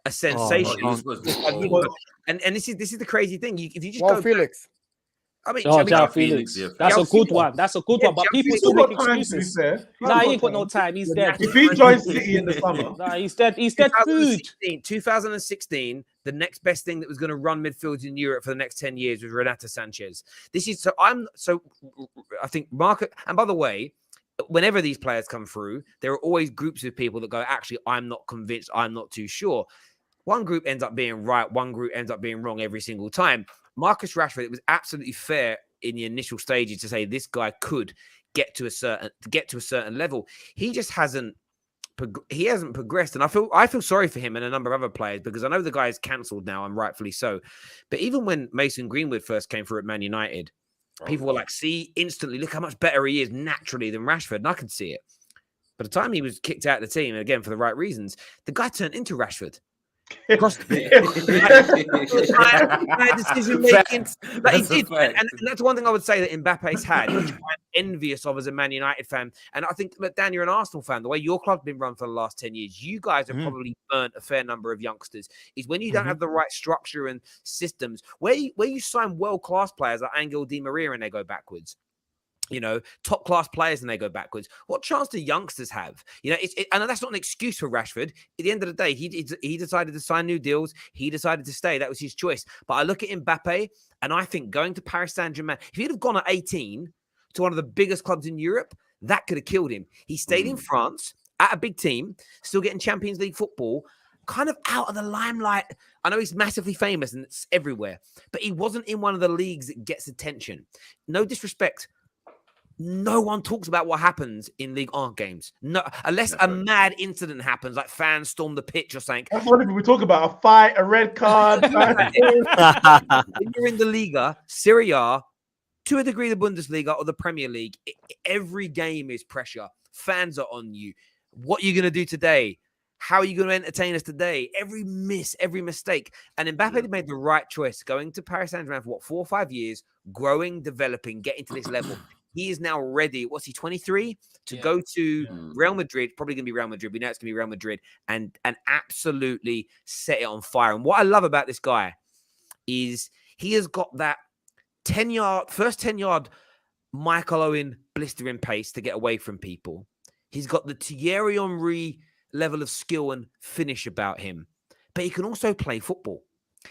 a sensation? And this is the crazy thing. If you just go Felix. back, I mean, João Felix. That's a good one. That's a good one. But people still make excuses. Nah, he ain't got no time. He's dead. If he joins City in the summer, Nah, he's dead. He's dead food. 2016, the next best thing that was going to run midfields in Europe for the next 10 years was Renato Sanchez. I think Mark, and by the way, whenever these players come through, there are always groups of people that go, actually, I'm not convinced, I'm not too sure. One group ends up being right, one group ends up being wrong every single time. Marcus Rashford, it was absolutely fair in the initial stages to say this guy could get to a certain level. He just hasn't progressed, and I feel sorry for him and a number of other players, because I know the guy is cancelled now, and rightfully so. But even when Mason Greenwood first came through at Man United, people were like, see, instantly, look how much better he is naturally than Rashford, and I could see it. By the time he was kicked out of the team, and again for the right reasons, the guy turned into Rashford. Decision making, but he did, and that's one thing I would say that Mbappe's had, which I'm envious of as a Man United fan. And I think, look, Dan, you're an Arsenal fan. The way your club's been run for the last 10 years, you guys have probably burnt a fair number of youngsters. Is when you don't have the right structure and systems, where you sign world-class players like Angel Di Maria and they go backwards. You know, top class players and they go backwards. What chance do youngsters have? You know, and that's not an excuse for Rashford. At the end of the day, he decided to sign new deals. He decided to stay. That was his choice. But I look at Mbappe, and I think going to Paris Saint-Germain, if he'd have gone at 18 to one of the biggest clubs in Europe, that could have killed him. He stayed in France at a big team, still getting Champions League football, kind of out of the limelight. I know he's massively famous and it's everywhere, but he wasn't in one of the leagues that gets attention. No disrespect. No one talks about what happens in Ligue 1 games. No, unless a mad incident happens, like fans storm the pitch or something. That's what we talk about: a fight, a red card. When you're in the Liga, Serie A, to a degree, the Bundesliga or the Premier League, every game is pressure. Fans are on you. What are you going to do today? How are you going to entertain us today? Every miss, every mistake. And Mbappe made the right choice, going to Paris Saint-Germain for 4 or 5 years, growing, developing, getting to this level. He is now ready. What's he, 23? To go to Real Madrid, probably going to be Real Madrid. We know it's going to be Real Madrid, and absolutely set it on fire. And what I love about this guy is he has got that 10-yard, 10-yard Michael Owen blistering pace to get away from people. He's got the Thierry Henry level of skill and finish about him, but he can also play football.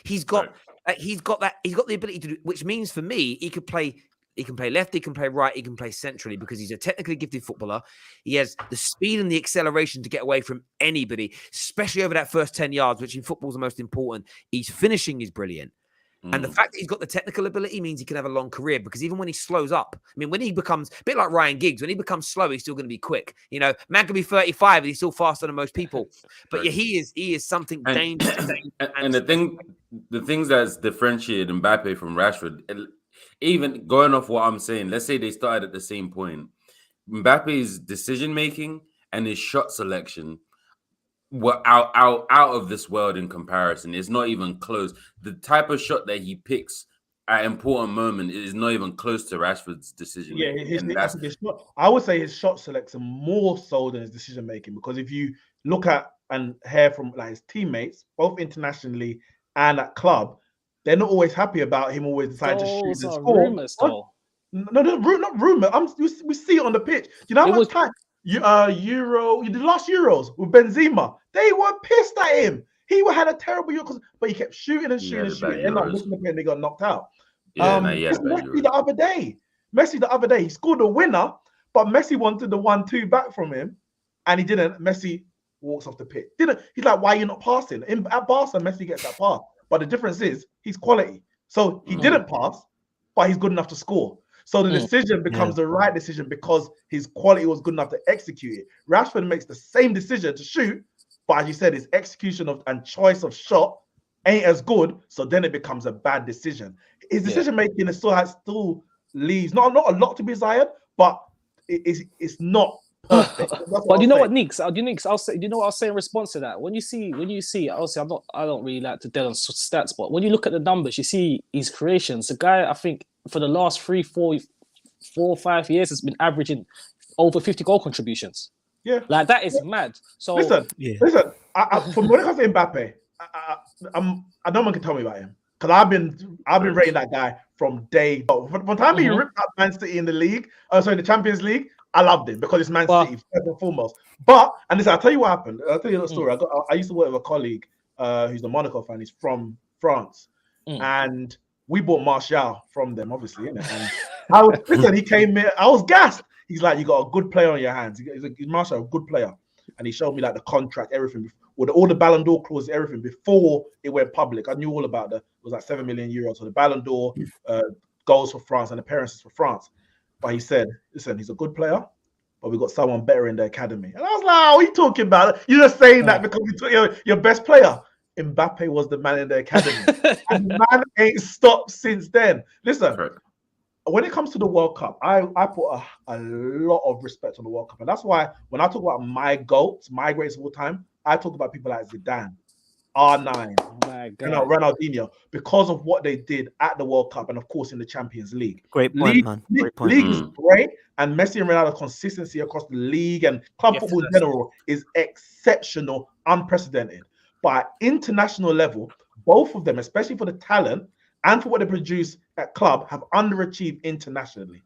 He's got the ability to do, which means for me, he can play left, he can play right, he can play centrally, because he's a technically gifted footballer. He has the speed and the acceleration to get away from anybody, especially over that first 10 yards, which in football is the most important. His finishing is brilliant. And the fact that he's got the technical ability means he can have a long career, because even when he slows up, I mean, when he becomes a bit like Ryan Giggs, when he becomes slow, he's still going to be quick. You know, man can be 35 and he's still faster than most people. But yeah, he is something dangerous. And the things that's differentiated Mbappe from Rashford, even going off what I'm saying, let's say they started at the same point. Mbappe's decision making and his shot selection were out of this world in comparison. It's not even close. The type of shot that he picks at an important moment, it is not even close to Rashford's decision Yeah, making. I would say his shot selection more so than his decision making, because if you look at and hear from like his teammates, both internationally and at club, they're not always happy about him always deciding to shoot Those and are score. rumors, though. No, not rumor. We see it on the pitch. Do you know how much time? The last Euros with Benzema, they were pissed at him. He had a terrible year, but he kept shooting and shooting and shooting. Ended up missing the play and they got knocked out. Messi the other day, he scored a winner, but Messi wanted the 1-2 back from him, and he didn't. Messi walks off the pitch. He's like, why are you not passing? At Barca, Messi gets that pass, but the difference is he's quality. So he didn't pass, but he's good enough to score. So the decision becomes the right decision because his quality was good enough to execute it. Rashford makes the same decision to shoot, but as you said, his execution and choice of shot ain't as good. So then it becomes a bad decision. His decision making still leaves not a lot to be desired, but it's not perfect. But you know what, Neeks? I'll say. You know what I'll say in response to that? When you see, obviously, I don't really like to deal on stats, but when you look at the numbers, you see his creations. The guy, I think, for the last 3, 4, 5 years, has been averaging over 50 goal contributions. Yeah, like that is mad. So listen. From when it comes to Mbappe, no one can tell me about him because I've been rating that guy from day one. From the time he ripped up Man City in the Champions League, I loved him because it's Man City first and foremost. But listen, I'll tell you what happened. I'll tell you a story. I used to work with a colleague who's a Monaco fan. He's from France, and we bought Martial from them, obviously. And he came here. I was gassed. He's like, you got a good player on your hands. He's Martial, a good player. And he showed me like the contract, everything, with all the Ballon d'Or clauses, everything before it went public. I knew all about it was like 7 million euros. So the Ballon d'Or goals for France and appearances for France. But he said, listen, he's a good player, but we got someone better in the academy. And I was like, what are you talking about? You're just saying that because you took your best player. Mbappe was the man in the academy. And the man ain't stopped since then. Listen, when it comes to the World Cup, I put a lot of respect on the World Cup. And that's why when I talk about my GOATs, my greatest of all time, I talk about people like Zidane, R9, Ronaldinho, because of what they did at the World Cup and, of course, in the Champions League. Great point, man. Great point. League is great. And Messi and Ronaldo's consistency across the league and club football in general is exceptional, unprecedented. But at international level, both of them, especially for the talent and for what they produce at club, have underachieved internationally.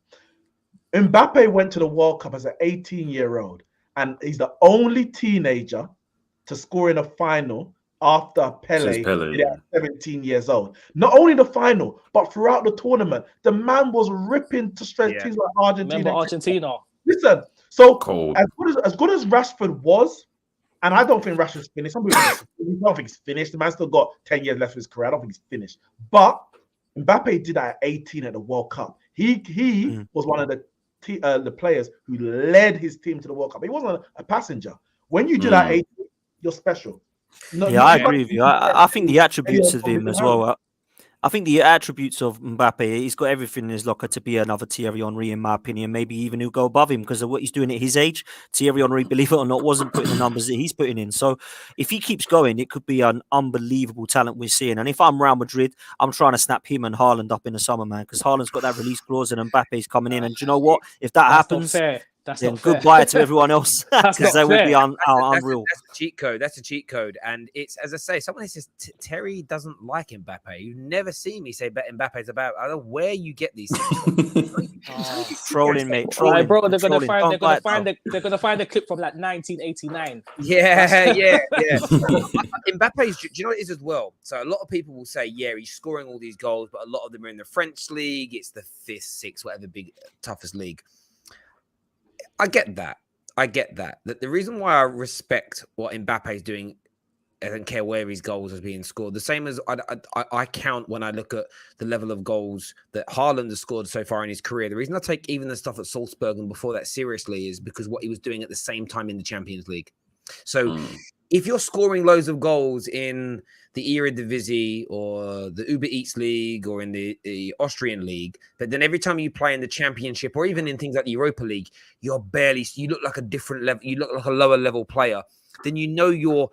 Mbappe went to the World Cup as an 18-year-old, and he's the only teenager to score in a final after Pele at 17 years old. Not only the final, but throughout the tournament, the man was ripping to strength teams like Argentina. Remember Argentina? Listen, so as good as Rashford was, and I don't think Rashford's finished. Some people don't think he's finished. The man's still got 10 years left of his career. I don't think he's finished. But Mbappe did that at 18 at the World Cup. He was one of the players who led his team to the World Cup. He wasn't a passenger. When you do that at 18, you're special. I agree with you. I think the attributes of him as well. I think the attributes of Mbappe, he's got everything in his locker to be another Thierry Henry, in my opinion. Maybe even he'll go above him because of what he's doing at his age. Thierry Henry, believe it or not, wasn't putting the numbers that he's putting in. So if he keeps going, it could be an unbelievable talent we're seeing. And if I'm Real Madrid, I'm trying to snap him and Haaland up in the summer, man, because Haaland's got that release clause and Mbappe's coming in. And do you know what? If that happens, then goodbye to everyone else because they would be unreal. That's a cheat code. That's a cheat code. And it's, as I say, someone says Terry doesn't like Mbappe. You never see me say Mbappe's about. I don't know where you get these things. Trolling, mate. Trolling, bro. They're gonna find the clip from like 1989. Yeah. Mbappe's. Do you know what it is as well? So a lot of people will say, yeah, he's scoring all these goals, but a lot of them are in the French league. It's the 5th, 6th, whatever toughest league. I get that. That the reason why I respect what Mbappe is doing, I don't care where his goals are being scored. The same as I count when I look at the level of goals that Haaland has scored so far in his career. The reason I take even the stuff at Salzburg and before that seriously is because what he was doing at the same time in the Champions League. So if you're scoring loads of goals in the Eredivisie or the Uber Eats League or in the Austrian League, but then every time you play in the Championship or even in things like the Europa League, you look like a different level, you look like a lower level player, then you know you're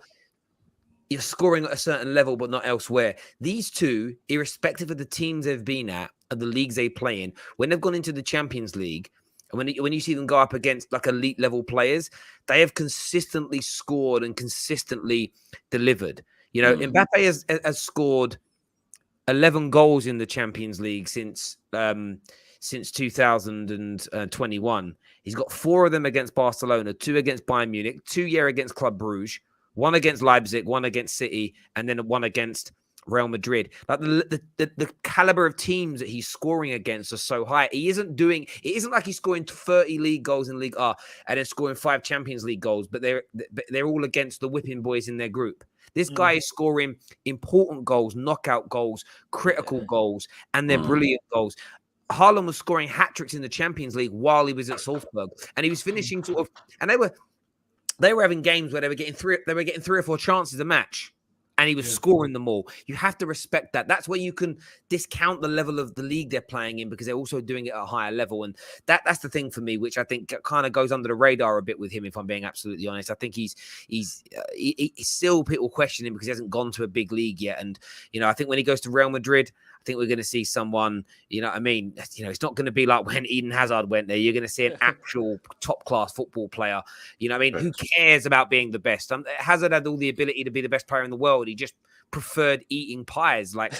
you're scoring at a certain level, but not elsewhere. These two, irrespective of the teams they've been at and the leagues they play in, when they've gone into the Champions League, and when you see them go up against like elite level players, they have consistently scored and consistently delivered. You know, Mbappe has scored 11 goals in the Champions League since 2021. He's got 4 of them against Barcelona, 2 against Bayern Munich, 2 against Club Brugge, 1 against Leipzig, 1 against City, and then 1 against Real Madrid. Like the caliber of teams that he's scoring against are so high. It isn't like he's scoring 30 league goals in League R and then scoring 5 Champions League goals, but they're all against the whipping boys in their group. This guy is scoring important goals, knockout goals, critical goals, and they're brilliant goals. Haaland was scoring hat-tricks in the Champions League while he was at Salzburg, and he was finishing and they were having games where they were getting 3 or 4 chances a match, and he was scoring them all. You have to respect that. That's where you can discount the level of the league they're playing in, because they're also doing it at a higher level. And that's the thing for me, which I think kind of goes under the radar a bit with him, if I'm being absolutely honest. I think he's still people question him because he hasn't gone to a big league yet. And, you know, I think when he goes to Real Madrid, I think we're going to see someone, you know what I mean? You know, it's not going to be like when Eden Hazard went there. You're going to see an actual top-class football player. You know what I mean? Who cares about being the best? Hazard had all the ability to be the best player in the world. He just preferred eating pies. Like,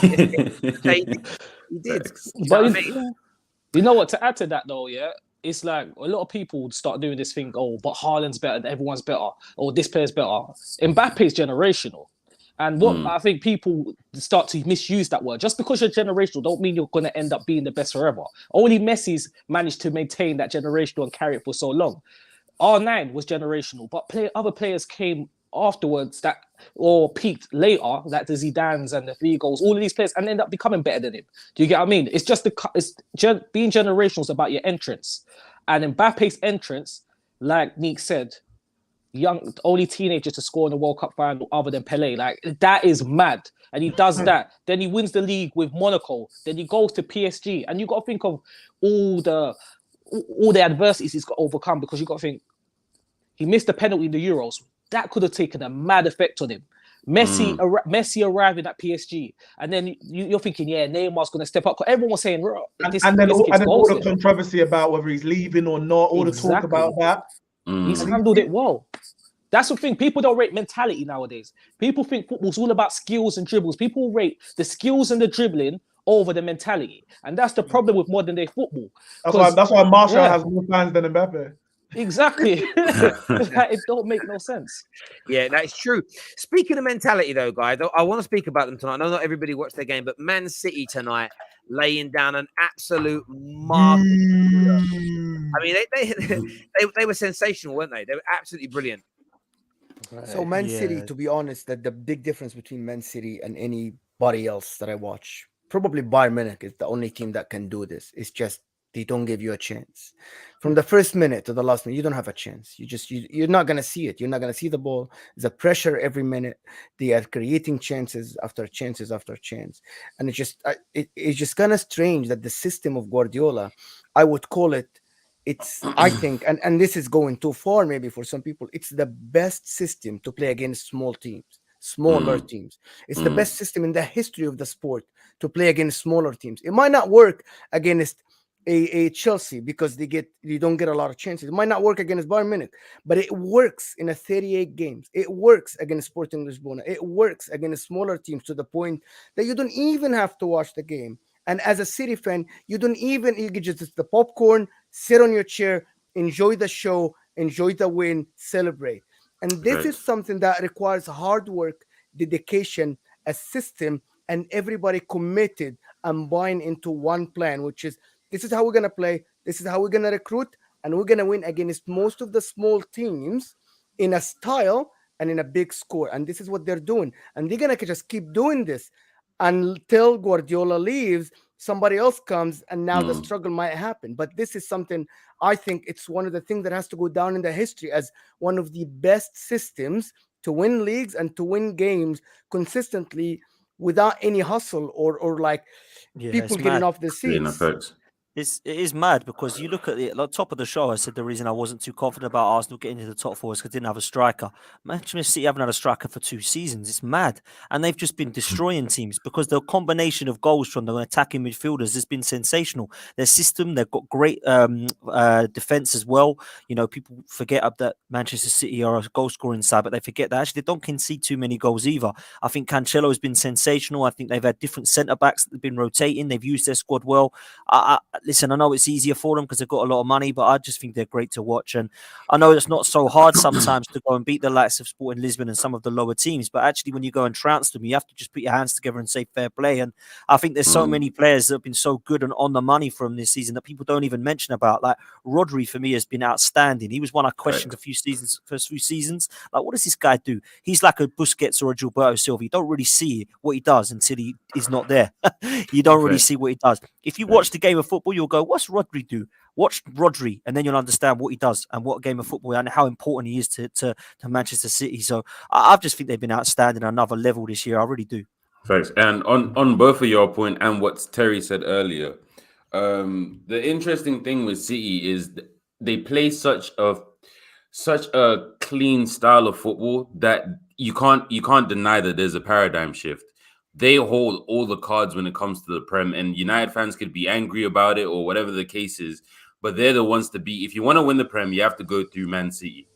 he did. But you know what? To add to that, though, yeah? It's like a lot of people start doing this thing, oh, but Haaland's better, everyone's better, or this player's better. Mbappe's generational. And what I think people start to misuse that word. Just because you're generational don't mean you're going to end up being the best forever. Only Messi's managed to maintain that generational and carry it for so long. R9 was generational, but other players came afterwards or peaked later, like the Zidanes and the Figos, all of these players, and end up becoming better than him. Do you get what I mean? It's just being generational is about your entrance. And Mbappe's entrance, like Nick said, only teenager to score in the World Cup final other than Pelé. Like, that is mad. And he does that. Then he wins the league with Monaco. Then he goes to PSG. And you got to think of all the adversities he's got to overcome, because you got to think he missed the penalty in the Euros. That could have taken a mad effect on him. Messi arriving at PSG, and then you're thinking, yeah, Neymar's going to step up. Everyone was saying, and then all the controversy about whether he's leaving or not, all the talk about that. He's handled it well. That's the thing. People don't rate mentality nowadays. People think football's all about skills and dribbles. People rate the skills and the dribbling over the mentality, and that's the problem with modern day football. That's why Martial has more fans than Mbappe. Exactly. It don't make no sense. Yeah, that's true. Speaking of mentality, though, guys, I want to speak about them tonight. I know not everybody watched their game, but Man City tonight laying down an absolute mark. I mean, they were sensational, weren't they? They were absolutely brilliant. So Man City, to be honest, that the big difference between Man City and anybody else that I watch, probably Bayern Munich is the only team that can do this. It's just they don't give you a chance. From the first minute to the last minute, you don't have a chance. You're not gonna see it. You're not gonna see the ball. There's a pressure every minute. They are creating chances after chances after chance, and it's just kind of strange that the system of Guardiola, I would call it. I think, and this is going too far maybe for some people, it's the best system to play against smaller teams. It's the best system in the history of the sport to play against smaller teams. It might not work against a Chelsea because you don't get a lot of chances. It might not work against Bayern Munich, but it works in a 38 games. It works against Sporting Lisbona. It works against smaller teams to the point that you don't even have to watch the game. And as a City fan, you can just the popcorn, sit on your chair, enjoy the show, enjoy the win, celebrate. And this is something that requires hard work, dedication, a system, and everybody committed and buying into one plan, which is, this is how we're going to play, this is how we're going to recruit, and we're going to win against most of the small teams in a style and in a big score. And this is what they're doing. And they're going to just keep doing this until Guardiola leaves, somebody else comes, and now the struggle might happen. But this is something, I think it's one of the things that has to go down in the history as one of the best systems to win leagues and to win games consistently without any hustle or like people getting off the seats. it is mad because you look at the top of the show. I said the reason I wasn't too confident about Arsenal getting into the top four is because I didn't have a striker. Manchester City haven't had a striker for 2 seasons. It's mad, and they've just been destroying teams because the combination of goals from the attacking midfielders has been sensational. Their system, they've got great defense as well. You know, people forget that Manchester City are a goal scoring side, but they forget that actually they don't concede too many goals either. I think Cancelo has been sensational. I think they've had different centre backs that have been rotating. They've used their squad well. Listen, I know it's easier for them because they've got a lot of money, but I just think they're great to watch. And I know it's not so hard sometimes to go and beat the likes of Sporting Lisbon and some of the lower teams, but actually when you go and trounce them, you have to just put your hands together and say fair play. And I think there's so many players that have been so good and on the money from this season that people don't even mention about. Like Rodri, for me, has been outstanding. He was one I questioned first few seasons. Like, what does this guy do? He's like a Busquets or a Gilberto Silva. You don't really see what he does until he is not there. You don't really see what he does. If you watch the game of football, you'll go, what's Rodri do? Watch Rodri, and then you'll understand what he does and what game of football and how important he is to Manchester City. So I just think they've been outstanding at another level this year. I really do. Thanks. And on both of your point and what Terry said earlier, the interesting thing with City is they play such a clean style of football that you can't deny that there's a paradigm shift. They hold all the cards when it comes to the Prem, and United fans could be angry about it or whatever the case is, but they're the ones to beat. If you want to win the Prem, you have to go through Man City.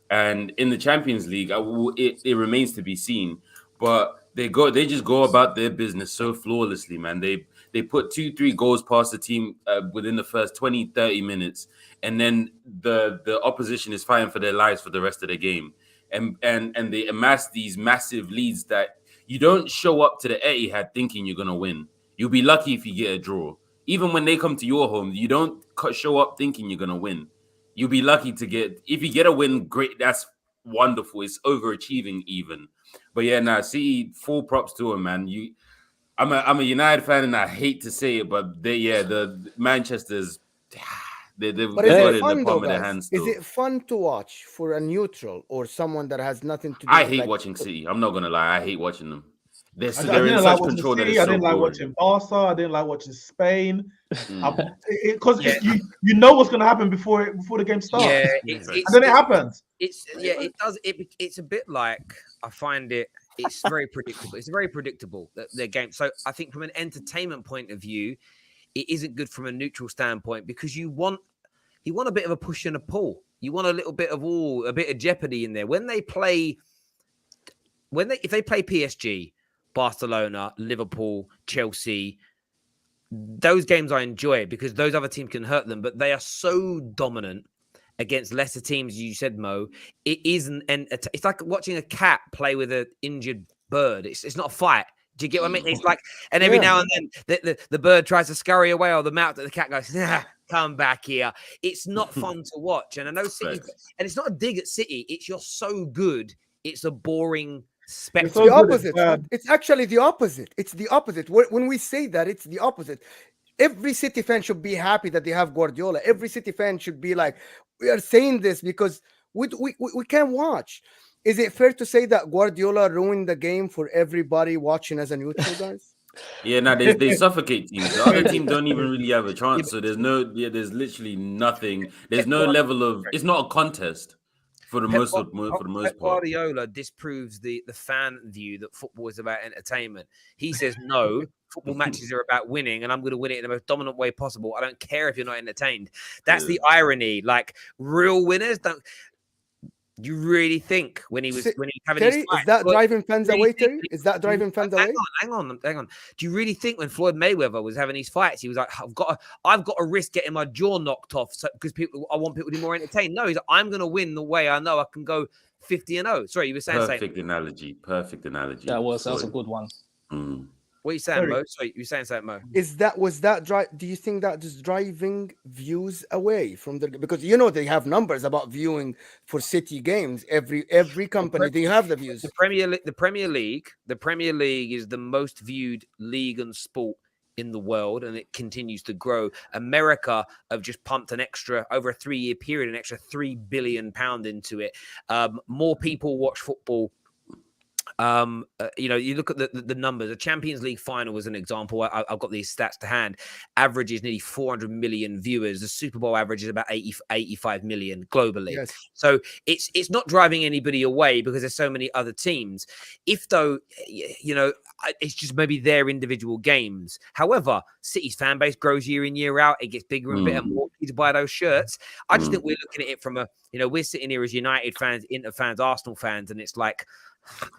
And in the Champions League, it remains to be seen. But they just go about their business so flawlessly, man. They put 2-3 goals past the team within the first 20-30 minutes, and then the opposition is fighting for their lives for the rest of the game. And they amass these massive leads that you don't show up to the Etihad thinking you're gonna win. You'll be lucky if you get a draw. Even when they come to your home, you don't show up thinking you're gonna win. You'll be lucky if you get a win, great, that's wonderful. It's overachieving even. But yeah, see, full props to him, man. I'm a United fan and I hate to say it, but the Manchester's they've got it in the palm of their hands. Is it fun to watch for a neutral or someone that has nothing to do? I hate watching City. I'm not gonna lie, I hate watching them. I didn't like watching City. I didn't like watching Barca. I didn't like watching Spain. Because you know what's going to happen before the game starts. Yeah, and then it happens. It does. It's a bit like, I find it's very predictable. It's very predictable, their game. So I think from an entertainment point of view, it isn't good from a neutral standpoint because you want a bit of a push and a pull. You want a little bit of a bit of jeopardy in there. If they play PSG, Barcelona, Liverpool, Chelsea, those games I enjoy because those other teams can hurt them, but they are so dominant against lesser teams. You said, Mo, it isn't, and it's like watching a cat play with an injured bird. It's not a fight. Do you get what I mean? It's like, and every now and then the bird tries to scurry away, or the cat goes, come back here. It's not fun to watch. And I know City, and it's not a dig at City. It's you're so good. It's a boring spectacle. It's the opposite. It's actually the opposite. It's the opposite. When we say that, it's the opposite. Every City fan should be happy that they have Guardiola. Every City fan should be like, we are saying this because we can't watch. Is it fair to say that Guardiola ruined the game for everybody watching as a neutral, guys? Yeah, they suffocate teams. The other team don't even really have a chance. So there's literally nothing. There's no level of. It's not a contest. For the most part, Guardiola disproves the fan view that football is about entertainment. He says, no, football matches are about winning, and I'm going to win it in the most dominant way possible. I don't care if you're not entertained. That's the irony. Like, real winners don't. You really think when he was having Terry, his fight, is that driving fans away, Terry? Is that driving fans away? Hang on. Do you really think when Floyd Mayweather was having these fights, he was like, I've got to risk getting my jaw knocked off because I want people to be more entertained? No, he's like, I'm going to win the way I know I can go 50-0. Sorry, you were saying perfect analogy. That was a good one. What are you saying, Mo? Sorry, you were saying something, Mo. Do you think that is driving views away from because they have numbers about viewing for City games. Every company they have the views. The Premier League is the most viewed league and sport in the world, and it continues to grow. America have just pumped over a 3-year period, an extra £3 billion into it. More people watch football You look at the numbers. The Champions League final was an example. I've got these stats to hand. Average is nearly 400 million viewers. The Super Bowl average is about 85 million globally. Yes. So it's not driving anybody away because there's so many other teams. If though, it's just maybe their individual games. However, City's fan base grows year in, year out. It gets bigger and bigger, more kids buy those shirts. I just think we're looking at it from we're sitting here as United fans, Inter fans, Arsenal fans, and it's like,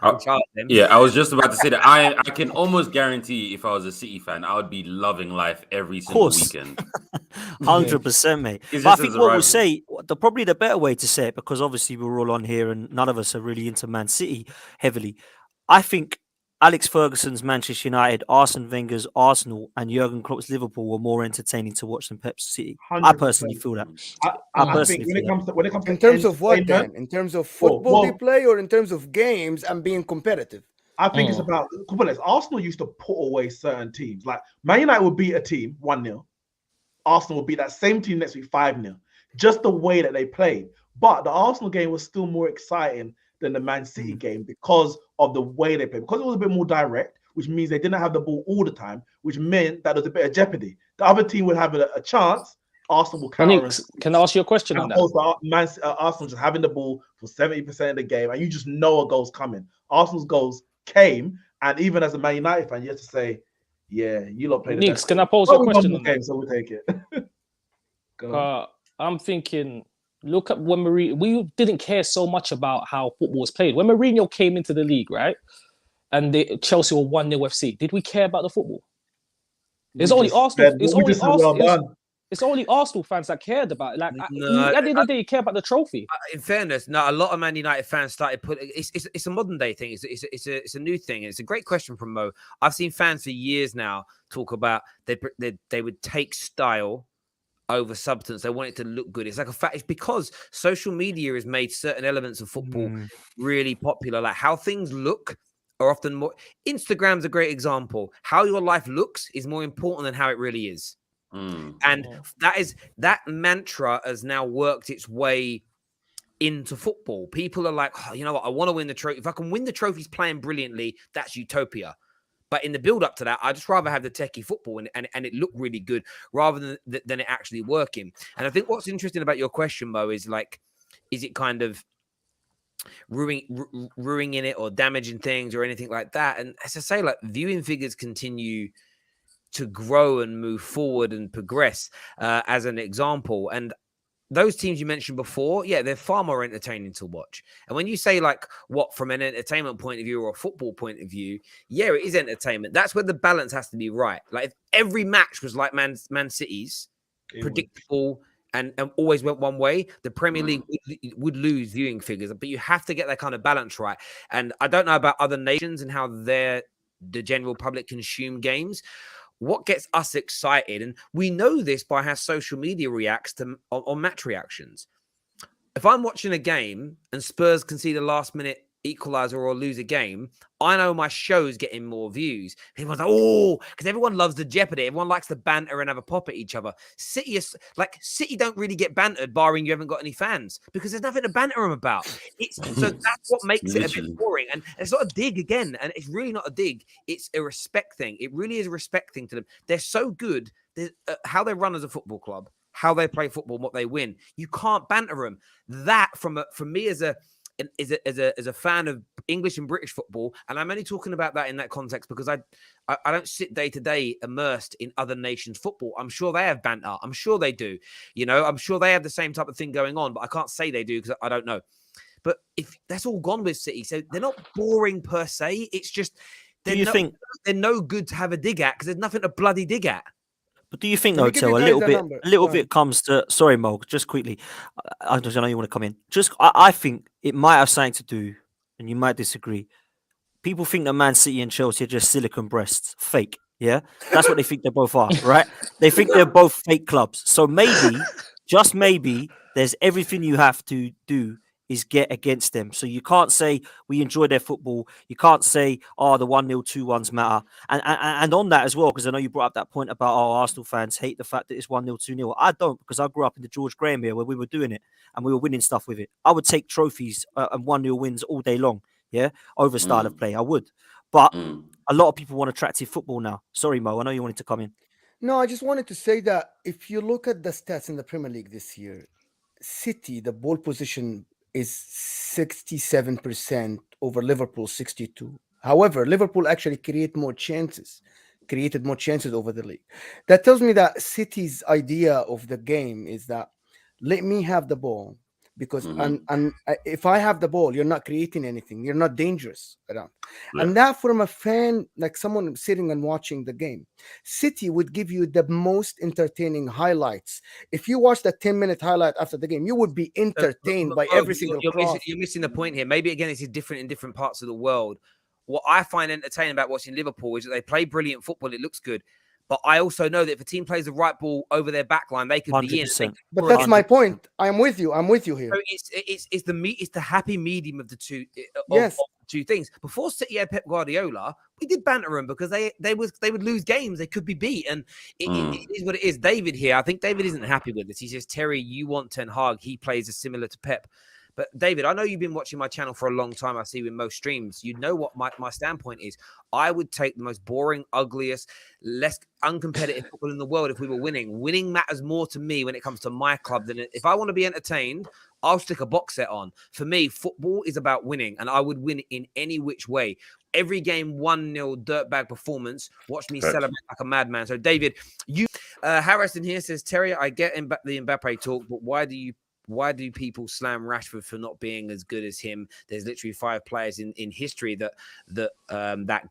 I was just about to say that I can almost guarantee if I was a City fan, I would be loving life every single weekend. 100%, mate. But I think what we'll say, probably the better way to say it, because obviously we're all on here and none of us are really into Man City heavily. I think Alex Ferguson's Manchester United, Arsene Wenger's Arsenal, and Jurgen Klopp's Liverpool were more entertaining to watch than Pep's City. 100%. I personally feel that. I think when it comes to in terms of what then? In terms of football they play, or in terms of games and being competitive? I think it's about Arsenal used to put away certain teams. Like Man United would beat a team 1-0. Arsenal would beat that same team next week 5-0. Just the way that they played. But the Arsenal game was still more exciting than the Man City game because of the way they played. Because it was a bit more direct, which means they didn't have the ball all the time, which meant that there was a bit of jeopardy. The other team would have a chance. Arsenal will counter. Can I ask you a question on that? Arsenal just having the ball for 70% of the game, and you just know a goal's coming. Arsenal's goals came, and even as a Man United fan, you have to say, yeah, you lot played the best. Can I pose a question on that? So we'll take it. I'm thinking, look at when we didn't care so much about how football was played. When Mourinho came into the league, right? And Chelsea were 1-0 FC. Did we care about the football? It's only Arsenal. It's only Arsenal fans that cared about it. Like at the end of the day, you care about the trophy. In fairness, no, a lot of Man United fans started putting. It's a modern day thing. It's a new thing. It's a great question from Mo. I've seen fans for years now talk about they would take style over substance. They want it to look good. It's like a fact. It's because social media has made certain elements of football really popular. Like how things look are often more. Instagram's a great example. How your life looks is more important than how it really is. And that mantra has now worked its way into football. People are like, oh, you know what? I want to win the trophy. If I can win the trophies playing brilliantly, that's utopia. But in the build up to that, I just rather have the techie football and it look really good rather than it actually working. And I think what's interesting about your question, Mo, is like, is it kind of ruining it or damaging things or anything like that? And as I say, like viewing figures continue to grow and move forward and progress as an example. And those teams you mentioned before, yeah, they're far more entertaining to watch. And when you say like what from an entertainment point of view or a football point of view, yeah, it is entertainment. That's where the balance has to be right. Like if every match was like Man City's, predictable and always went one way, the Premier League would lose viewing figures. But you have to get that kind of balance right. And I don't know about other nations and how the general public consume games. What gets us excited, and we know this by how social media reacts on match reactions. If I'm watching a game and Spurs concede a last-minute equaliser or lose a game, I know my show's getting more views. Everyone's like, oh, because everyone loves the jeopardy. Everyone likes to banter and have a pop at each other. City don't really get bantered, barring you haven't got any fans, because there's nothing to banter them about. So that's what makes it a bit boring. And it's not a dig again, and it's really not a dig. It's a respect thing. It really is a respect thing to them. They're so good. How they run as a football club, how they play football, and what they win. You can't banter them. That from me as a fan of English and British football, and I'm only talking about that in that context because I don't sit day to day immersed in other nations' football. I'm sure they have banter. I'm sure they do. I'm sure they have the same type of thing going on, but I can't say they do because I don't know. But if that's all gone with City, so they're not boring per se. It's just they're no good to have a dig at because there's nothing to bloody dig at. But do you think, though, Till, a little bit comes to... Sorry, Mo, just quickly. I know you want to come in. I think it might have something to do, and you might disagree. People think that Man City and Chelsea are just silicon breasts. Fake, yeah? That's what they think they both are, right? They think they're both fake clubs. So maybe, just maybe, there's everything you have to do is get against them. So you can't say we enjoy their football. You can't say, the 1-0, 2-1s matter. And on that as well, because I know you brought up that point about Arsenal fans hate the fact that it's 1-0, 2-0. I don't, because I grew up in the George Graham era where we were doing it and we were winning stuff with it. I would take trophies and 1-0 wins all day long. over style of play. I would. But Mm. a lot of people want attractive football now. Sorry, Mo, I know you wanted to come in. No, I just wanted to say that if you look at the stats in the Premier League this year, City, the ball position is 67% over Liverpool 62. However, Liverpool actually created more chances over the league. That tells me that City's idea of the game is that let me have the ball because if I have the ball, you're not creating anything. You're not dangerous around. Yeah. And that from a fan, like someone sitting and watching the game, City would give you the most entertaining highlights. If you watch the 10-minute highlight after the game, you would be entertained by every single cross. You're missing the point here. Maybe again, it's different in different parts of the world. What I find entertaining about watching Liverpool is that they play brilliant football. It looks good. But I also know that if a team plays the right ball over their back line, they could 100%. be in. But that's my point. I'm with you. I'm with you here. So it's the happy medium of the two. Yes. Of the two things. Before City had Pep Guardiola, we did banter them because they would lose games. They could be beat, and it is what it is. David here, I think David isn't happy with this. He says, Terry, you want Ten Hag. He plays as similar to Pep. But David, I know you've been watching my channel for a long time. I see you in most streams. You know what my standpoint is. I would take the most boring, ugliest, less uncompetitive football in the world if we were winning. Winning matters more to me when it comes to my club than if I want to be entertained, I'll stick a box set on. For me, football is about winning, and I would win in any which way. Every game, 1-0 dirtbag performance. Watch me celebrate like a madman. So, David, Harrison here says, Terry, I get the Mbappe talk, but why do people slam Rashford for not being as good as him? There's literally 5 players in history that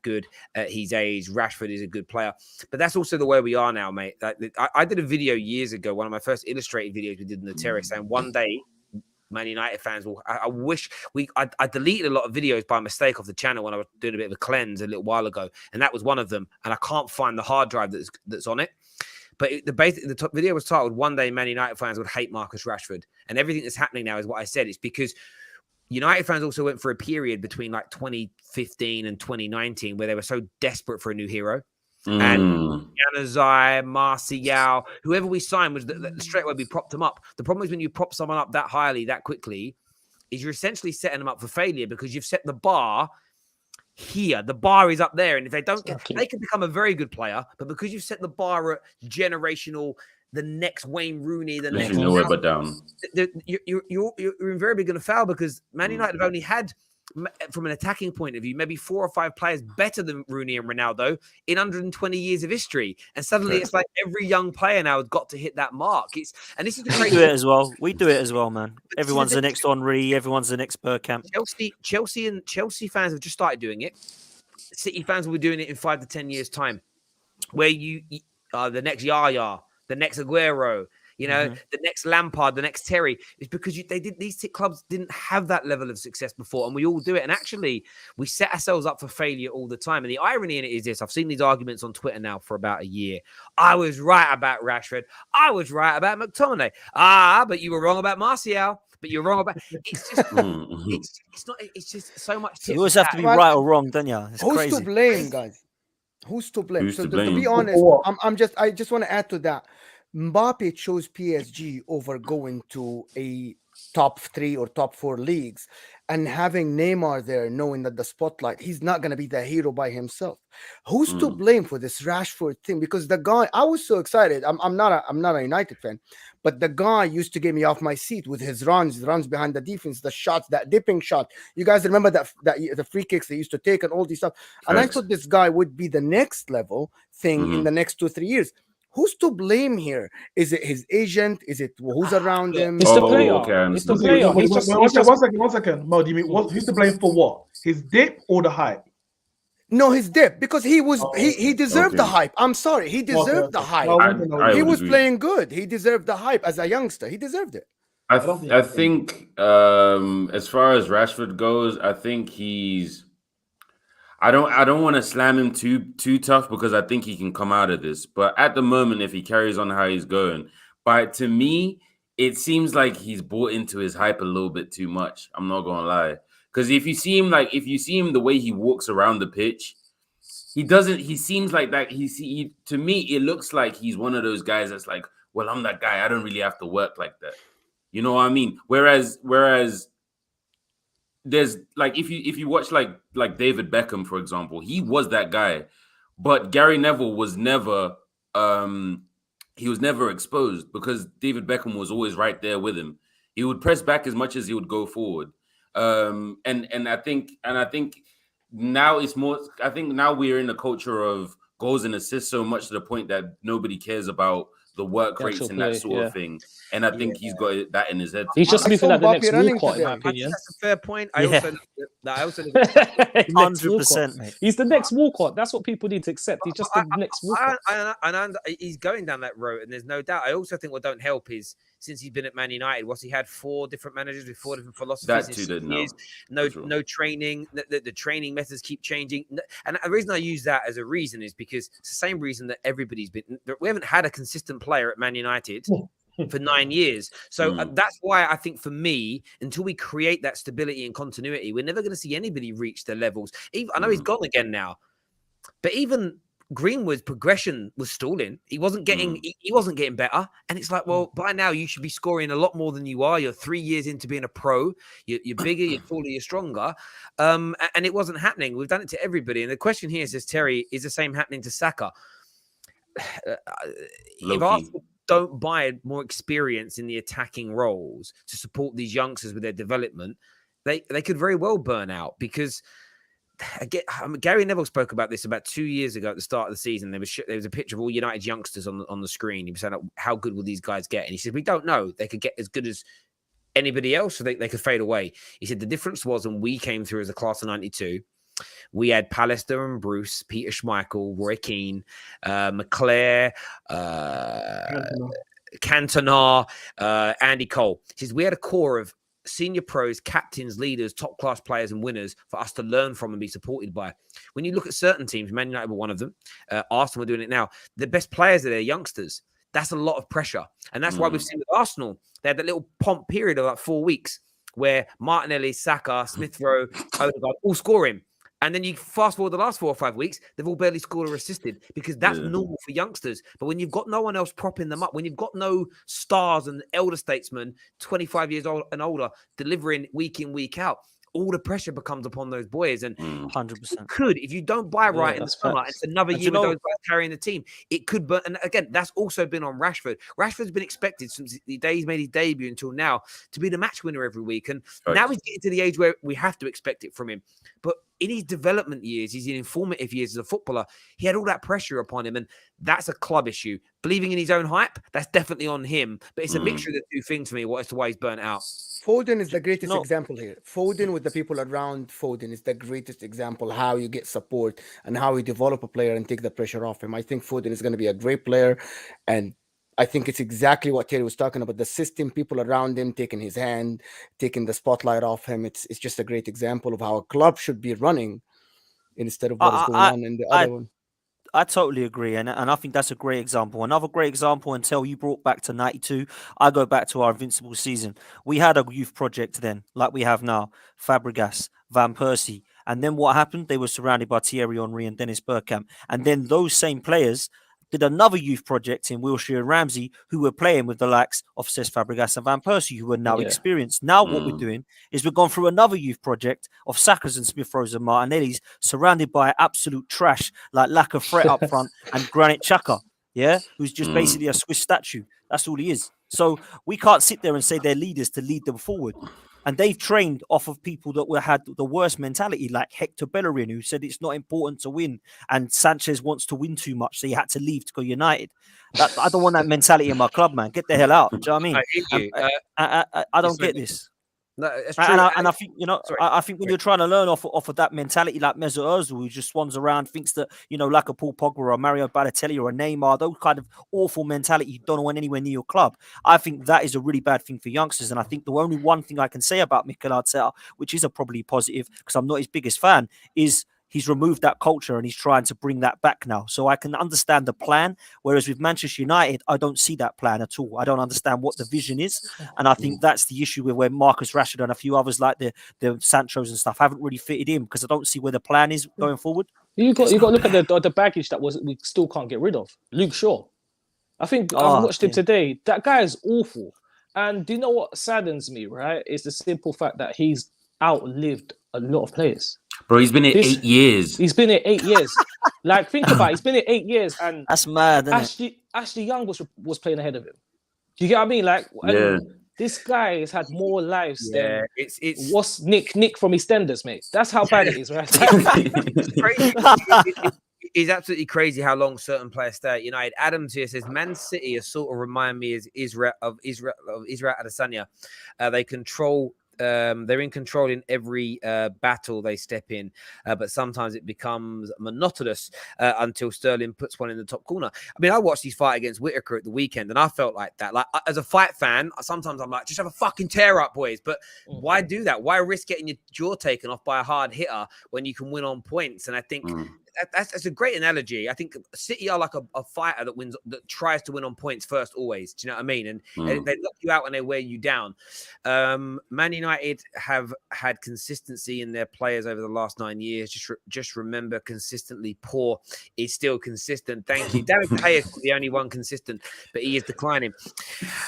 good at his age. Rashford is a good player, but that's also the way we are now, mate. I did a video years ago, one of my first illustrated videos we did in the terrace, saying one day Man United fans will. I wish I deleted a lot of videos by mistake off the channel when I was doing a bit of a cleanse a little while ago, and that was one of them. And I can't find the hard drive that's on it. But the top video was titled "One Day Man United fans would hate Marcus Rashford," and everything that's happening now is what I said. It's because United fans also went for a period between like 2015 and 2019 where they were so desperate for a new hero. And Januzaj, Martial, whoever we signed was straight away we propped them up. The problem is when you prop someone up that highly, that quickly, is you're essentially setting them up for failure because you've set the bar here. The bar is up there, and if they don't get, they can become a very good player. But because you've set the bar at generational, the next Wayne Rooney, the next nowhere but down, you're invariably going to foul because Man United have only had, from an attacking point of view, maybe 4 or 5 players better than Rooney and Ronaldo in 120 years of history. And suddenly it's like every young player now has got to hit that mark. And this is the We do it as well. We do it as well, man. Everyone's the next Henry. Everyone's the next Bergkamp. Chelsea fans have just started doing it. City fans will be doing it in 5 to 10 years' time, where you the next Yaya, the next Aguero, the next Lampard, the next Terry. It's because these clubs didn't have that level of success before, and we all do it. And actually, we set ourselves up for failure all the time. And the irony in it is this: I've seen these arguments on Twitter now for about a year. I was right about Rashford. I was right about McTominay. But you were wrong about Martial. But you're wrong about it's just it's not. It's just so much. You always have to be right or wrong, don't you? It's Who's crazy. to blame, guys? Who's to blame? Who's So to to blame? be honest, I just want to add to that. Mbappe chose PSG over going to a top 3 or top 4 leagues and having Neymar there, knowing that the spotlight, he's not going to be the hero by himself. Who's to blame for this Rashford thing? Because the guy, I was so excited. I'm not a United fan, but the guy used to get me off my seat with his runs behind the defense, the shots, that dipping shot. You guys remember that the free kicks they used to take and all these stuff. And I thought this guy would be the next level thing in the next 2-3 years. Who's to blame here? Is it his agent? Is it who's around him? It's the player. Okay, It's the player. One second. Mo, do you mean who's to blame for what? His dip or the hype? No, his dip, because he was he deserved the hype. I'm sorry, he deserved the hype. He was playing good. He deserved the hype as a youngster. He deserved it. I think as far as Rashford goes, I think he's. I don't want to slam him too tough because I think he can come out of this. But at the moment, if he carries on how he's going, but to me, it seems like he's bought into his hype a little bit too much. I'm not gonna lie, because if you see him the way he walks around the pitch, he seems like that. To me, it looks like he's one of those guys that's like, well, I'm that guy. I don't really have to work like that. You know what I mean? Whereas there's like if you watch like David Beckham, for example, he was that guy, but Gary Neville was never he was never exposed because David Beckham was always right there with him. He would press back as much as he would go forward. And I think now it's more. I think now we're in a culture of goals and assists so much to the point that nobody cares about the work rates and that sort of thing. And I think he's got that in his head. He's just moving like the next running Walcott, in my today. I think opinion. that's a fair point. I Yeah. also 100%, mate. He's the next Walcott. That's what people need to accept. He's just the next Walcott. He's going down that road, and there's no doubt. I also think what don't help is since he's been at Man United, he had 4 different managers with 4 different philosophies. That too didn't years. No training. The training methods keep changing, and the reason I use that as a reason is because it's the same reason that everybody's been. We haven't had a consistent player at Man United for 9 years. So that's why I think for me, until we create that stability and continuity, we're never going to see anybody reach the levels. I know he's gone again now, but even Greenwood's progression was stalling. He wasn't getting he wasn't getting better. And it's like, well, by now you should be scoring a lot more than you are. You're 3 years into being a pro. You're bigger, you're taller, you're stronger. And it wasn't happening. We've done it to everybody. And the question here says, Terry, is the same happening to Saka? If Arsenal don't buy more experience in the attacking roles to support these youngsters with their development, they could very well burn out because again, Gary Neville spoke about this about 2 years ago at the start of the season. There was a picture of all United youngsters on the screen. He was saying, how good will these guys get? And he said, we don't know. They could get as good as anybody else, so they could fade away. He said the difference was when we came through as a class of 92, we had Pallister and Bruce, Peter Schmeichel, Roy Keane, McClare, Cantona, Andy Cole. He says we had a core of senior pros, captains, leaders, top-class players and winners for us to learn from and be supported by. When you look at certain teams, Man United were one of them. Arsenal are doing it now. The best players are their youngsters. That's a lot of pressure. And that's why we've seen with Arsenal, they had that little pomp period of like 4 weeks where Martinelli, Saka, Smith Rowe, Odegaard all scoring. And then you fast forward the last 4 or 5 weeks, they've all barely scored or assisted because that's normal for youngsters. But when you've got no one else propping them up, when you've got no stars and elder statesmen, 25 years old and older, delivering week in, week out, all the pressure becomes upon those boys. And 100%. could, if you don't buy right in the summer, it's another year with those guys carrying the team. It could, but and again, that's also been on Rashford. Rashford's been expected since the day he's made his debut until now to be the match winner every week. And now he's getting to the age where we have to expect it from him. But in his development years, his informative years as a footballer, he had all that pressure upon him. And that's a club issue. Believing in his own hype, that's definitely on him. But it's a mixture of the two things for me, as to why he's burnt out. Foden is the greatest example here. Foden with the people around Foden is the greatest example how you get support and how you develop a player and take the pressure off him. I think Foden is going to be a great player. And I think it's exactly what Terry was talking about. The system, people around him, taking his hand, taking the spotlight off him. It's just a great example of how a club should be running instead of what is going on in the other one. I totally agree. And I think that's a great example. Another great example, until you brought back to 92, I go back to our Invincible season. We had a youth project then, like we have now. Fabregas, Van Persie. And then what happened? They were surrounded by Thierry Henry and Dennis Bergkamp. And then those same players did another youth project in Wilshere and Ramsey, who were playing with the likes of Cesc Fabregas and Van Persie, who are now experienced. Now what we're doing is we've gone through another youth project of Sakas and Smith Rose and Martinellis, surrounded by absolute trash like Laka Fret up front and Granit Xhaka, who's just basically a Swiss statue. That's all he is. So we can't sit there and say they're leaders to lead them forward. And they've trained off of people that had the worst mentality, like Hector Bellerin, who said it's not important to win. And Sanchez wants to win too much, so he had to leave to go United. I don't want that mentality in my club, man. Get the hell out. Do you know what I mean? I don't get this. No, it's true. And I think, I think when you're trying to learn off of that mentality, like Mesut Ozil, who just swans around, thinks that, like a Paul Pogba or a Mario Balotelli or a Neymar, those kind of awful mentality you don't want anywhere near your club. I think that is a really bad thing for youngsters. And I think the only one thing I can say about Mikel Arteta, which is a probably positive, because I'm not his biggest fan, is he's removed that culture and he's trying to bring that back now. So I can understand the plan. Whereas with Manchester United, I don't see that plan at all. I don't understand what the vision is. And I think that's the issue with where Marcus Rashford and a few others like the Sanchos and stuff haven't really fitted in, because I don't see where the plan is going forward. You got to look at the baggage that we still can't get rid of. Luke Shaw. I think I watched him today. That guy is awful. And do you know what saddens me, right? It's the simple fact that he's outlived a lot of players. Bro, he's been here 8 years. He's been here 8 years. Like, think about it. He's been here 8 years, and That's mad, isn't it? Ashley Young was playing ahead of him. Do you get what I mean? Like, Yeah. this guy has had more lives than it's what's Nick from EastEnders, mate. That's how bad it is, right? it's crazy. It's absolutely crazy how long certain players stay at United. Adams here says Man City sort of remind me as Israel Adesanya. They control. They're in control in every battle they step in, but sometimes it becomes monotonous until Sterling puts one in the top corner. I mean, I watched his fight against Whitaker at the weekend, and I felt like that. Like, as a fight fan, sometimes I'm like, just have a fucking tear up, boys. But why do that? Why risk getting your jaw taken off by a hard hitter when you can win on points? And I think that's a great analogy. I think City are like a fighter that tries to win on points first always. Do you know what I mean? And they knock you out and they wear you down. Man United have had consistency in their players over the last 9 years. Just remember, consistently poor is still consistent. Thank you. David De Gea is the only one consistent, but he is declining.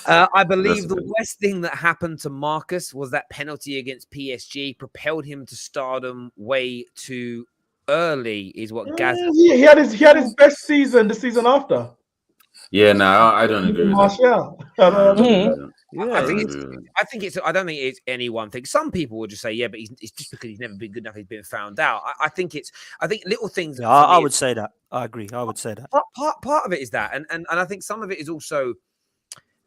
I believe the worst thing that happened to Marcus was that penalty against PSG propelled him to stardom way too early, is what Gaz. He had his best season the season after. Yeah, no, I don't agree with that. I think it's. I don't think it's any one thing. Some people would just say, yeah, but it's just because he's never been good enough. He's been found out. I think little things. Yeah, I would say that. I agree. I would say that. Part of it is that, and I think some of it is also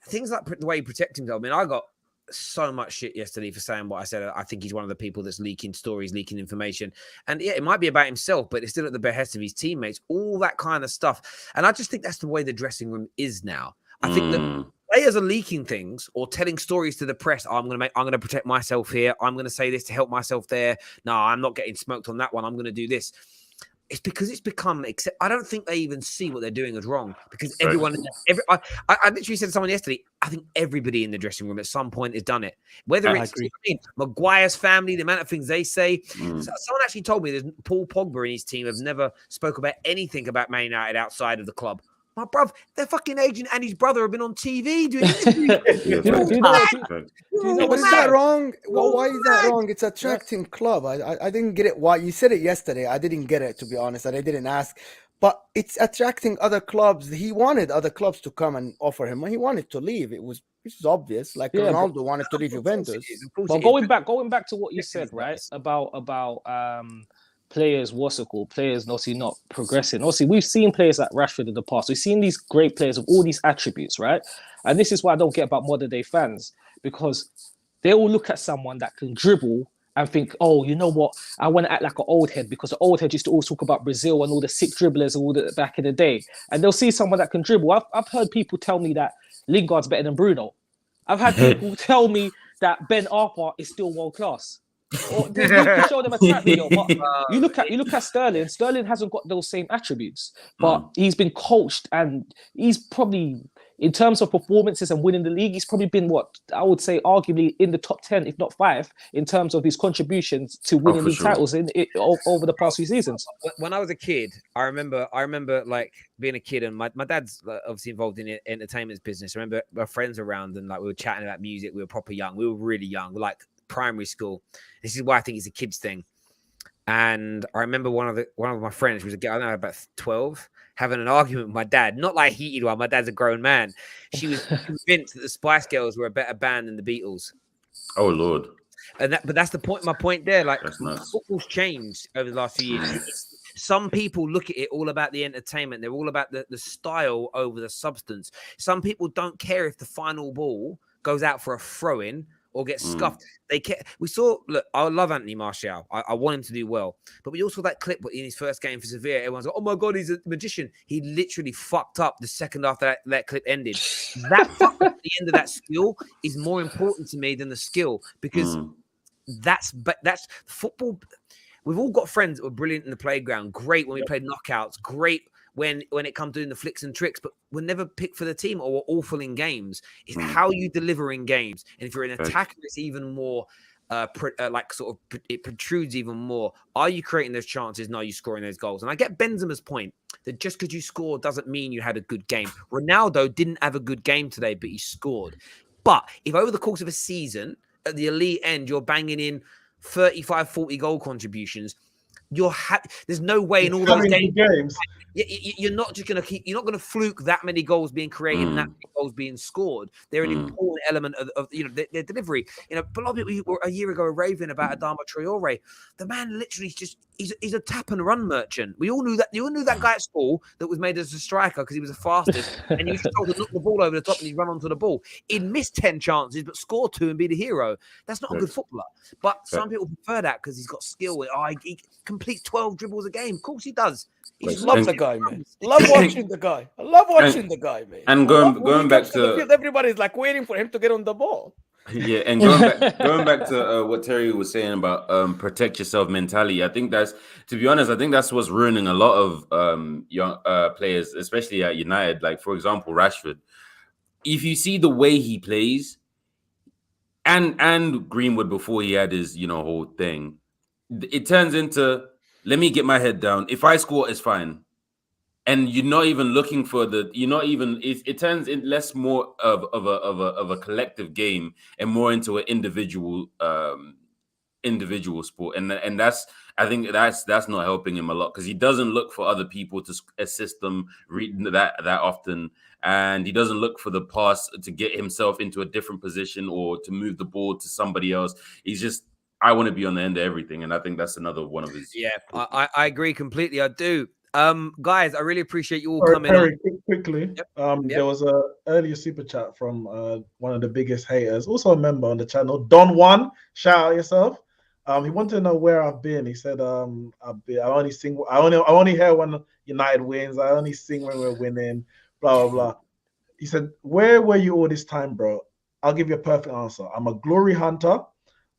things like the way he protects himself. I mean, I got so much shit yesterday for saying what I said. I think he's one of the people that's leaking stories, leaking information. And yeah, it might be about himself, but it's still at the behest of his teammates, all that kind of stuff. And I just think that's the way the dressing room is now. I think that players are leaking things or telling stories to the press. I'm going to protect myself here. I'm going to say this to help myself there. No, I'm not getting smoked on that one. I'm going to do this. It's because it's become. I don't think they even see what they're doing as wrong because everyone. I literally said to someone yesterday. I think everybody in the dressing room at some point has done it. Whether it's Maguire's family, the amount of things they say. Someone actually told me that Paul Pogba and his team have never spoke about anything about Man United outside of the club. My bruv, their fucking agent and his brother have been on TV doing interviews. But is that wrong? Well, why is that wrong? It's attracting club. I didn't get it. Why you said it yesterday? I didn't get it, to be honest, and I didn't ask. But it's attracting other clubs. He wanted other clubs to come and offer him. He wanted to leave. It was obvious. Like Ronaldo wanted to leave Juventus. But going back to what you said, right, about players, players obviously not progressing. Obviously, we've seen players like Rashford in the past. We've seen these great players of all these attributes, right? And this is why I don't get about modern day fans, because they all look at someone that can dribble and think, oh, you know what? I want to act like an old head because the old head used to always talk about Brazil and all the sick dribblers all the back in the day. And they'll see someone that can dribble. I've heard people tell me that Lingard's better than Bruno. I've had people tell me that Ben Arthur is still world class. Or you can show them a track video, but you look at Sterling. Sterling hasn't got those same attributes, but he's been coached, and he's probably, in terms of performances and winning the league, he's probably been what I would say, arguably in the top 10, if not 5, in terms of his contributions to winning league titles over the past few seasons. When I was a kid, I remember like being a kid, and my dad's obviously involved in the entertainment business. I remember my friends around, and like we were chatting about music. We were proper young. We were really young, like primary school. This is why I think it's a kid's thing. And I remember one of my friends, who was a girl, I don't know, about 12, having an argument with my dad. Not like a heated one. My dad's a grown man. She was convinced that the Spice Girls were a better band than the Beatles. Oh Lord! But that's the point. My point there, like nice. Football's changed over the last few years. Some people look at it all about the entertainment. They're all about the style over the substance. Some people don't care if the final ball goes out for a throw-in or get scuffed. They care. We saw, look, I love Anthony Martial. I want him to do well. But we also saw that clip in his first game for Sevilla. Everyone's like, oh my God, he's a magician. He literally fucked up the second after that clip ended. That fuck at the end of that skill is more important to me than the skill, because that's football. We've all got friends that were brilliant in the playground. Great when we played knockouts. Great when it comes to doing the flicks and tricks, but we're never picked for the team or we're awful in games. It's how you deliver in games. And if you're an attacker, it's even more it protrudes even more. Are you creating those chances? No, are you scoring those goals? And I get Benzema's point that just because you score doesn't mean you had a good game. Ronaldo didn't have a good game today, but he scored. But if over the course of a season, at the elite end, you're banging in 35, 40 goal contributions, there's no way in all those games. You're not just going to you're not going to fluke that many goals being created and that many goals being scored. They're an important element of their delivery. You know, a lot of people a year ago were raving about Adama Traore. The man literally he's a tap and run merchant. We all knew that. You all knew that guy at school that was made as a striker because he was the fastest, and he was just told to knock the ball over the top and he'd run onto the ball. He'd miss 10 chances but score 2 and be the hero. That's not a good footballer. But some people prefer that because he's got skill. He completes 12 dribbles a game. Of course he does. I love the guy, man. Love watching the guy. I love watching the guy, man. And going back to the field, everybody's like waiting for him to get on the ball. Yeah, and going back to what Terry was saying about protect yourself mentality. I think that's, to be honest, I think that's what's ruining a lot of young players, especially at United. Like, for example, Rashford. If you see the way he plays, and Greenwood before he had his whole thing, it turns into, let me get my head down. If I score, it's fine. And you're not even looking for it turns in less more of a collective game and more into an individual sport. And that's, I think that's not helping him a lot, because he doesn't look for other people to assist them that often. And he doesn't look for the pass to get himself into a different position or to move the ball to somebody else. He's just, I want to be on the end of everything. And I think that's another one of his. Yeah, I agree completely. I do. Guys, I really appreciate you all coming on. Quickly. Yep. There was a earlier super chat from one of the biggest haters, also a member on the channel, Don One. Shout out yourself. He wanted to know where I've been. He said, I only hear when United wins. I only sing when we're winning. Blah blah blah. He said, where were you all this time, bro? I'll give you a perfect answer. I'm a glory hunter.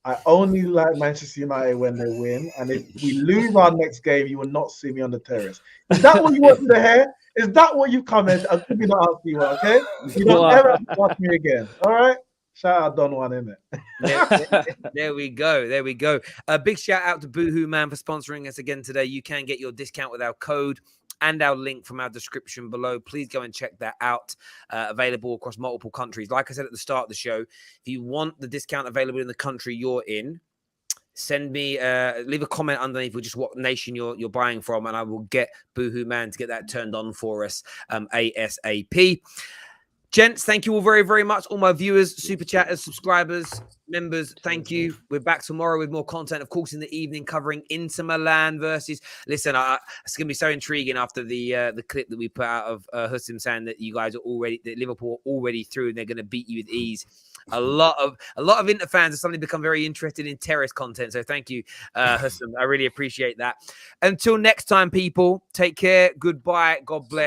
I only like Manchester United when they win, and if we lose our next game, you will not see me on the terrace. Is that what you wanted to hear? Is that what you commented? I'll give you the answer you want, okay? You don't ever ask me again. All right? Shout out Don One, in it. There we go. There we go. A big shout out to Boohoo Man for sponsoring us again today. You can get your discount with our code and our link from our description below. Please go and check that out. Available across multiple countries. Like I said at the start of the show, if you want the discount available in the country you're in, send me, leave a comment underneath with just what nation you're buying from, and I will get Boohoo Man to get that turned on for us ASAP. Gents, thank you all very, very much. All my viewers, super chatters, subscribers, members, thank you. We're back tomorrow with more content, of course, in the evening, covering Inter Milan versus. Listen, it's going to be so intriguing after the clip that we put out of Hussein saying that you guys are already, that Liverpool are already through and they're going to beat you with ease. A lot of Inter fans have suddenly become very interested in terrace content. So thank you, Hussein. I really appreciate that. Until next time, people, take care. Goodbye. God bless.